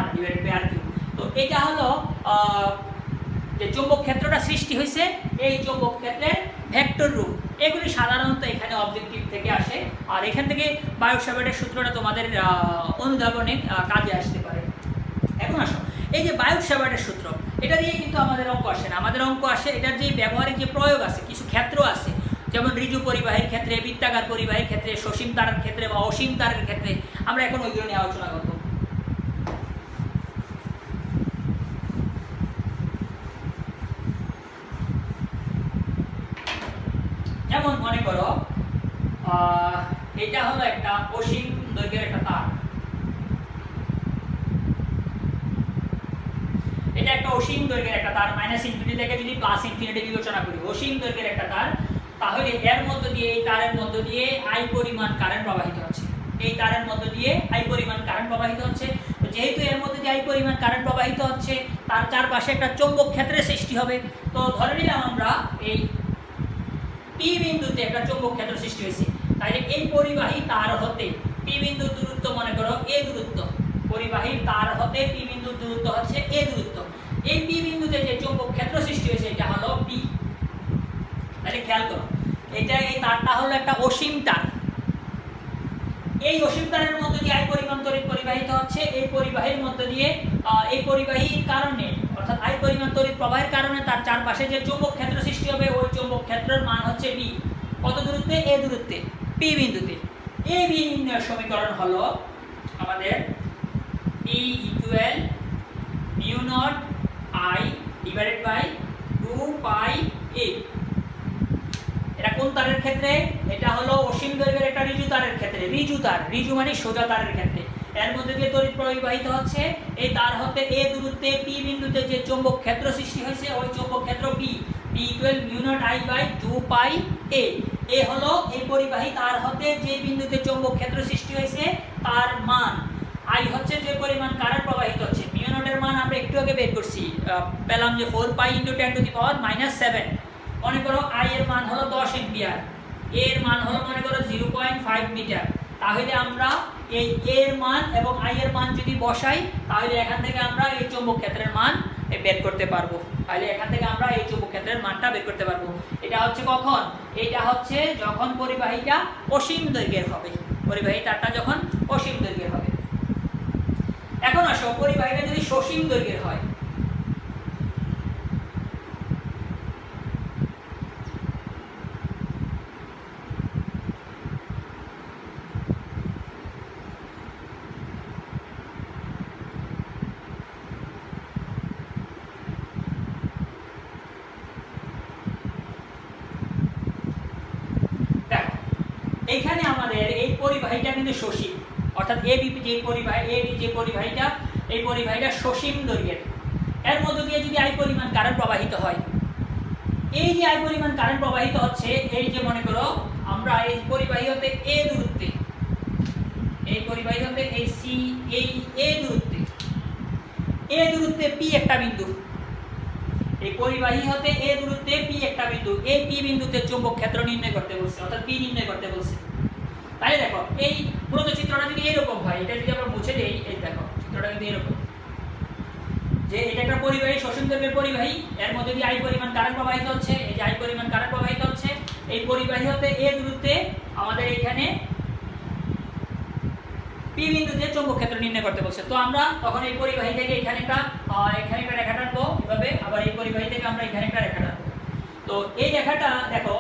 r divided by r cube. তো এটা হলো যে চৌম্বক ক্ষেত্রটা সৃষ্টি হয়েছে এই চৌম্বক ক্ষেত্রের ভেক্টর রূপ। এগুলি সাধারণত এখানে অবজেক্টিভ থেকে আসে আর এখান থেকে বায়ু-স্যাভার্টের সূত্রটা তোমাদের অনুধাবনে কাজে আসতে পারে। এখন আসো এই যে বায়ু-স্যাভার্টের সূত্র, এটা দিয়ে কিন্তু আমাদের অঙ্ক আসে না, আমাদের অঙ্ক আসে এটার যে ব্যবহারিক যে প্রয়োগ আছে, কিছু ক্ষেত্র আছে, যেমন ঋজু পরিবাহীর ক্ষেত্রে, বৃত্তাকার পরিবাহীর ক্ষেত্রে, সসীম তারের ক্ষেত্রে বা অসীম তারের ক্ষেত্রে, আমরা এখন ওইগুলো নিয়ে আলোচনা করব। যেমন মনে করো এটা হলো একটা অসীম দৈর্ঘ্যের একটা তার, এটা একটা অসীম দৈর্ঘ্যের একটা তার, মাইনাস ইনফিনিটি থেকে যদি প্লাস ইনফিনিটি বিবেচনা করি, অসীম দৈর্ঘ্যের একটা তার, তাহলে এর মধ্য দিয়ে এই তারের মধ্য দিয়ে আই পরিমাণ কারেন্ট প্রবাহিত হচ্ছে, এই তারের মধ্য দিয়ে আই পরিমাণ কারেন্ট প্রবাহিত হচ্ছে। তো যেহেতু এর মধ্যে দিয়ে আই পরিমাণ কারেন্ট প্রবাহিত হচ্ছে তার চারপাশে একটা চৌম্বক ক্ষেত্রের সৃষ্টি হবে। তো ধরে নিলাম আমরা এই পি বিন্দুতে একটা চৌম্বক ক্ষেত্র সৃষ্টি হয়েছে, তাহলে এই পরিবাহী তার হতে পি বিন্দুর দূরত্ব মনে করো এ দূরত্ব, পরিবাহীর তার হতে পি বিন্দুর দূরত্ব হচ্ছে এ দূরত্ব, এই পি বিন্দুতে যে চৌম্বক ক্ষেত্র সৃষ্টি হয়েছে এটা হলো পি। তাহলে খেয়াল করো এটা এই তারটা হলো একটা অসীম তার, এই অসীম তারের মধ্যে দিয়ে আই পরিমাণ তড়িৎ পরিবাহিত হচ্ছে, এই পরিবাহীর মধ্যে দিয়ে এই পরিবাহীর কারণে অর্থাৎ আই পরিমাণ তড়িৎ প্রবাহের কারণে তার চারপাশে যে চৌম্বক ক্ষেত্র সৃষ্টি হবে ওই চৌম্বক ক্ষেত্রের মান হচ্ছে বি। কত দূরত্বে, এ দূরত্বে পি বিন্দুতে। এই বি নির্ণয়ের সমীকরণ হলো আমাদের E equal mu naught I divided by 2 pi a. এটা কোন তারের ক্ষেত্রে, এটা হলো অসীম দৈর্ঘ্যের একটা ঋজু তারের ক্ষেত্রে, ঋজু তার, ঋজু মানে সোজা তারের ক্ষেত্রে, এর মধ্যে দিয়ে তড়িৎ প্রবাহিত হচ্ছে, এই তার হতে এ দূরত্বে পি বিন্দুতে যে চৌম্বক ক্ষেত্র সৃষ্টি হয়েছে ওই চৌম্বক ক্ষেত্র P, P equal mu naught I by 2 pi a. A হলো এই পরিবাহী তার হতে যে বিন্দুতে চৌম্বক ক্ষেত্র সৃষ্টি হয়েছে তার মান, আই হচ্ছে যে পরিমাণ কারেন্ট প্রবাহিত হচ্ছে, মিউ নটের মান আমরা একটু আগে বের করছি, পেলাম যে 4 পাই × 10⁻⁷। মনে করো আই এর মান হলো 10 এম্পিয়ার, এর মান হলো মনে করো 0.5 মিটার, তাহলে আমরা এই এর মান এবং আই এর মান যদি বসাই তাহলে এখান থেকে আমরা এই চৌম্বক ক্ষেত্রের মান বের করতে পারবো, তাহলে এখান থেকে আমরা এই চৌম্বক ক্ষেত্রের মানটা বের করতে পারবো। এটা হচ্ছে কখন, এটা হচ্ছে যখন পরিবাহীটা অসীম দৈর্ঘ্যের হবে, পরিবাহী তারটা যখন অসীম দৈর্ঘ্যের হবে। এখন আসো পরিবাহীটা যদি সসীম দৈর্ঘ্যের হয়, এইখানে আমাদের এই পরিবাহীটা কিন্তু সসীম, অর্থাৎ এবি যে পরিবাহী, এবি যে পরিবাহীটা, এই পরিবাহীটা সসীম দৈর্ঘ্যের, এর মধ্য দিয়ে যদি আই পরিমাণ কারেন্ট প্রবাহিত হয়, এই যে আই পরিমাণ কারেন্ট প্রবাহিত হচ্ছে, এই যে মনে করো আমরা এই পরিবাহী হতে এ দূরত্বে, এই পরিবাহী হতে এই সি, এই এ দূরত্বে পি একটা বিন্দু, এই পরিবাহী হতে এ দূরত্বে পি একটা বিন্দু, এই পি বিন্দুতে চৌম্বক ক্ষেত্র নির্ণয় করতে বলছে, অর্থাৎ পি নির্ণয় করতে বলছে। তাই দেখো এই পুরো চিত্রটা যদি এরকম হয়, এটা যদি আমরা মুছে দেই, এই দেখো চিত্রটা কিন্তু এরকম, যে এটা একটা পরিবাহী, সসীম দৈর্ঘ্যের পরিবাহী, এর মধ্যে দিয়ে I পরিমাণ কারেন্ট প্রবাহিত হচ্ছে, এই যে I পরিমাণ কারেন্ট প্রবাহিত হচ্ছে। এই পরিবাহী হতে a দূরত্বে আমাদের এখানে p বিন্দুতে চৌম্বক ক্ষেত্র নির্ণয় করতে বলছে। তো আমরা তখন এই পরিবাহী থেকে এখানে একটা রেখা টানবো এভাবে, আবার এই পরিবাহী থেকে আমরা এখানে একটা রেখা টানবো। তো এই রেখাটা দেখো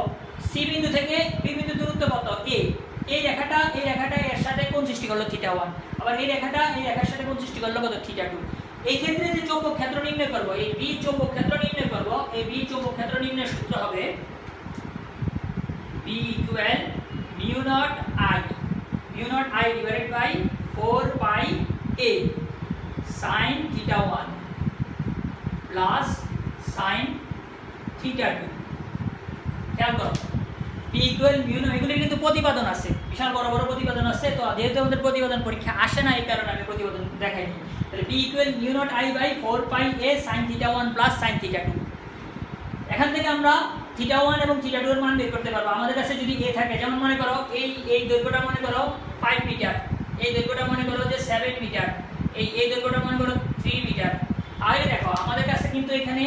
c বিন্দু থেকে p বিন্দু দূরত্ব কত a, এই রেখাটা এর সাথে কোণ সৃষ্টি করলো θ1, আবার এই রেখাটা এই রেখার সাথে কোণ সৃষ্টি করলো কত θ2। এই ক্ষেত্রে যে চৌম্বক ক্ষেত্র নির্ণয় করব, এই b চৌম্বক ক্ষেত্র নির্ণয় করব, এই b চৌম্বক ক্ষেত্র নির্ণয়ের সূত্র হবে b mu naught I divided by 4 pi a sin θ1 plus sin θ2। খেয়াল করো p mu naught, এগুলো কিন্তু প্রতিপাদন আছে, বিশাল বড় বড় প্রতিপাদন আছে। তো যেহেতু আমাদের প্রতিপাদন পরীক্ষা আসে না, এই কারণে আমি প্রতিপাদন দেখাইনি। তাহলে p mu naught I by 4 pi a sin θ1 plus sin θ2। এখান থেকে আমরা θ1 এবং θ2 এর মান বের করতে পারবো। আমাদের কাছে যদি a থাকে, যেমন মনে করো এই দৈর্ঘ্যটা মনে করো 5 মিটার, এই দৈর্ঘ্যটা মনে করো যে 7 মিটার, এই দৈর্ঘ্যটা মনে করো 3 মিটার। তাহলে দেখো আমাদের কাছে কিন্তু এখানে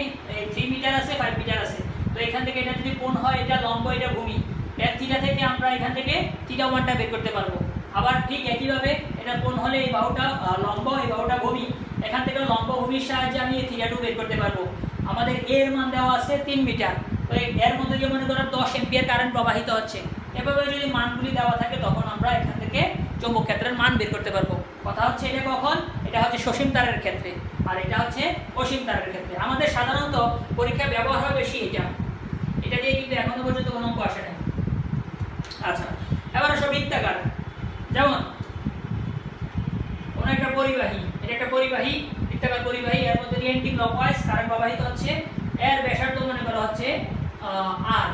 3 মিটার আছে, 5 মিটার আছে। তো এখান থেকে এটা যদি কোণ হয়, এটা লম্ব, এটা ভূমি, এর থিটা থেকে আমরা এখান থেকে θ1টা বের করতে পারবো। আবার ঠিক একইভাবে এটা কোণ হলে এই বাহুটা লম্ব, এই বাহুটা ভূমি, এখান থেকে লম্ব ভূমির সাহায্যে আমি θ2 বের করতে পারবো। আমাদের এর মান দেওয়া আছে 3 মিটার, তো এর মধ্যে যে মনে করো 10 এম্পিয়ার কারেন্ট প্রবাহিত হচ্ছে। এভাবে যদি মানগুলি দেওয়া থাকে তখন আমরা এখান থেকে চৌম্বক ক্ষেত্রের মান বের করতে পারবো। কথা হচ্ছে এটা কখন, এটা হচ্ছে সসীম তারের ক্ষেত্রে, আর এটা হচ্ছে অসীম তারের ক্ষেত্রে। আমাদের সাধারণত পরীক্ষা ব্যবহার হয় বেশি এটা দিয়ে, কিন্তু এখনো পর্যন্ত কোনো অঙ্ক আসে না। আচ্ছা, এবার আসো বৃত্তাকার। যেমন কোন একটা পরিবাহী, এটা একটা পরিবাহী, বৃত্তাকার পরিবাহী, এর মধ্যে দিয়ে অ্যান্টি ক্লকওয়াইজ কারেন্ট প্রবাহিত হচ্ছে, এর ব্যাসার্ধ মনে করা হচ্ছে r,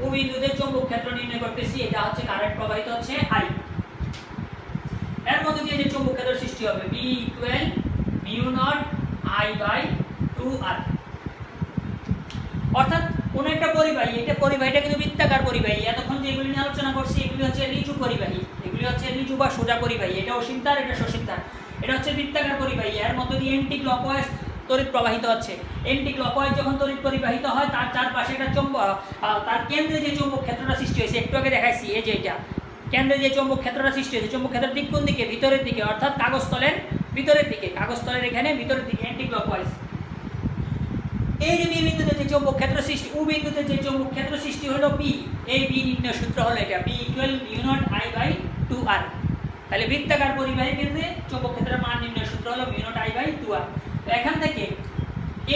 ও বিন্দুতে চৌম্বক ক্ষেত্র নির্ণয় করতেছি, এটা হচ্ছে কারেন্ট প্রবাহিত হচ্ছে I। এর মধ্যে দিয়ে যে চৌম্বক ক্ষেত্র সৃষ্টি হবে b mu naught I by 2r। অর্থাৎ কোন একটা পরিবাহী, এটা পরিবাহীটা কিন্তু বৃত্তাকার পরিবাহী। এতক্ষণ যেগুলি নিয়ে আলোচনা করছি এগুলি হচ্ছে ঋজু পরিবাহী, এগুলি হচ্ছে ঋজু বা সোজা পরিবাহী। এটা অসীম তার, এটা সসীম তার। এটা হচ্ছে বৃত্তাকার পরিবাহী, এর মধ্যে দিয়ে অ্যান্টি ক্লকওয়াইজ তড়িৎ প্রবাহিত হচ্ছে। অ্যান্টি ক্লকওয়াইজ যখন তড়িৎ পরিবাহিত হয়, তার চারপাশে একটা চৌম্বক, তার কেন্দ্রে যে চৌম্বক ক্ষেত্রটা সৃষ্টি হয়েছে, একটু আগে দেখাইছি, এই যে এটা কেন্দ্রে যে চৌম্বক ক্ষেত্রটা সৃষ্টি হয়েছে, চৌম্বক ক্ষেত্রের দিক কোন দিকে, ভিতরের দিকে, অর্থাৎ কাগজতলের ভিতরের দিকে, কাগজতলের এখানে ভিতরের দিকে অ্যান্টি ক্লকওয়াইজ। এই যে বি বিন্দুতে যে চৌম্বক ক্ষেত্র সৃষ্টি, ও বিন্দুতে যে চৌম্বক ক্ষেত্র সৃষ্টি হলো বি, এই বি নির্ণয় সূত্র হলো এটা b mu naught I by 2r। তাহলে বৃত্তাকার পরিবাহী কেন্দ্রে চৌম্বক ক্ষেত্রের মান নির্ণয় সূত্র হলো mu naught I by 2r। তো এখান থেকে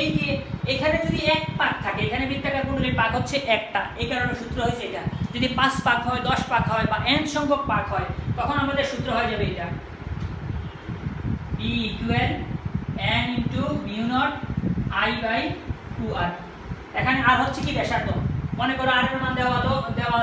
এই যে এখানে যদি এক পাক থাকে, এখানে বৃত্তাকার কুণ্ডলীর পাক হচ্ছে একটা, এই কারণে সূত্র হয়েছে এটা। যদি 5 পাক হয়, 10 পাক হয়, বা n সংখ্যক পাক হয়, তখন আমাদের সূত্র হয়ে যাবে এটা b n into mu naught I by 2r। এখানে r হচ্ছে কি ব্যাসার্ধ। মনে করো r এর মান দেওয়া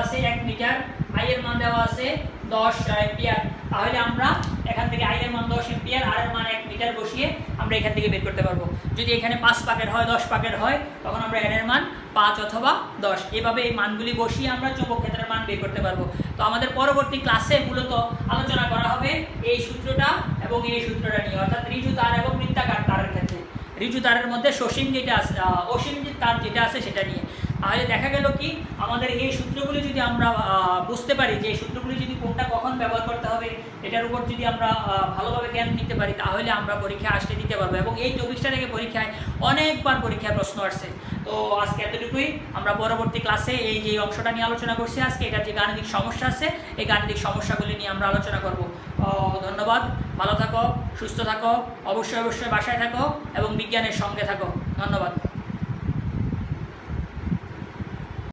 আছে 1 মিটার, I এর মান দেওয়া আছে 10 এম্পিয়ার। তাহলে আমরা এখান থেকে I এর মান 10 এম্পিয়ার, r এর মান 1 মিটার বসিয়ে আমরা এখান থেকে বের করতে পারবো। যদি এখানে 5 পাকের হয়, 10 পাকের হয়, তখন আমরা n এর মান 5 অথবা 10, এভাবে এই মানগুলি বসিয়ে আমরা চৌম্বক ক্ষেত্রের মান বের করতে পারবো। তো আমাদের পরবর্তী ক্লাসে মূলত আলোচনা করা হবে এই সূত্রটা এবং এই সূত্রটা নিয়ে, অর্থাৎ ঋজু তার এবং বৃত্তাকার তারের ক্ষেত্রে, ঋজু তারের মধ্যে সসীম যেটা আছে, অসীম তার যেটা আছে সেটা নিয়ে। তাহলে দেখা গেল কি, আমাদের এই সূত্রগুলি যদি আমরা বুঝতে পারি, যে এই সূত্রগুলি যদি কোনটা কখন ব্যবহার করতে হবে, এটার উপর যদি আমরা ভালোভাবে জ্ঞান নিতে পারি, তাহলে আমরা পরীক্ষায় আসতে দিতে পারবো। এবং এই টপিকটা থেকে পরীক্ষায় অনেকবার পরীক্ষায় প্রশ্ন আসছে। তো আজকে এতটুকুই। আমরা পরবর্তী ক্লাসে এই যে অংশটা নিয়ে আলোচনা করছি আজকে, এটার যে গাণিতিক সমস্যা আছে, এই গাণিতিক সমস্যাগুলি নিয়ে আমরা আলোচনা করব। ধন্যবাদ, ভালো থাকো, সুস্থ থাকো, অবশ্যই বাসায় থাকো এবং বিজ্ঞানের সঙ্গে থাকো। ধন্যবাদ।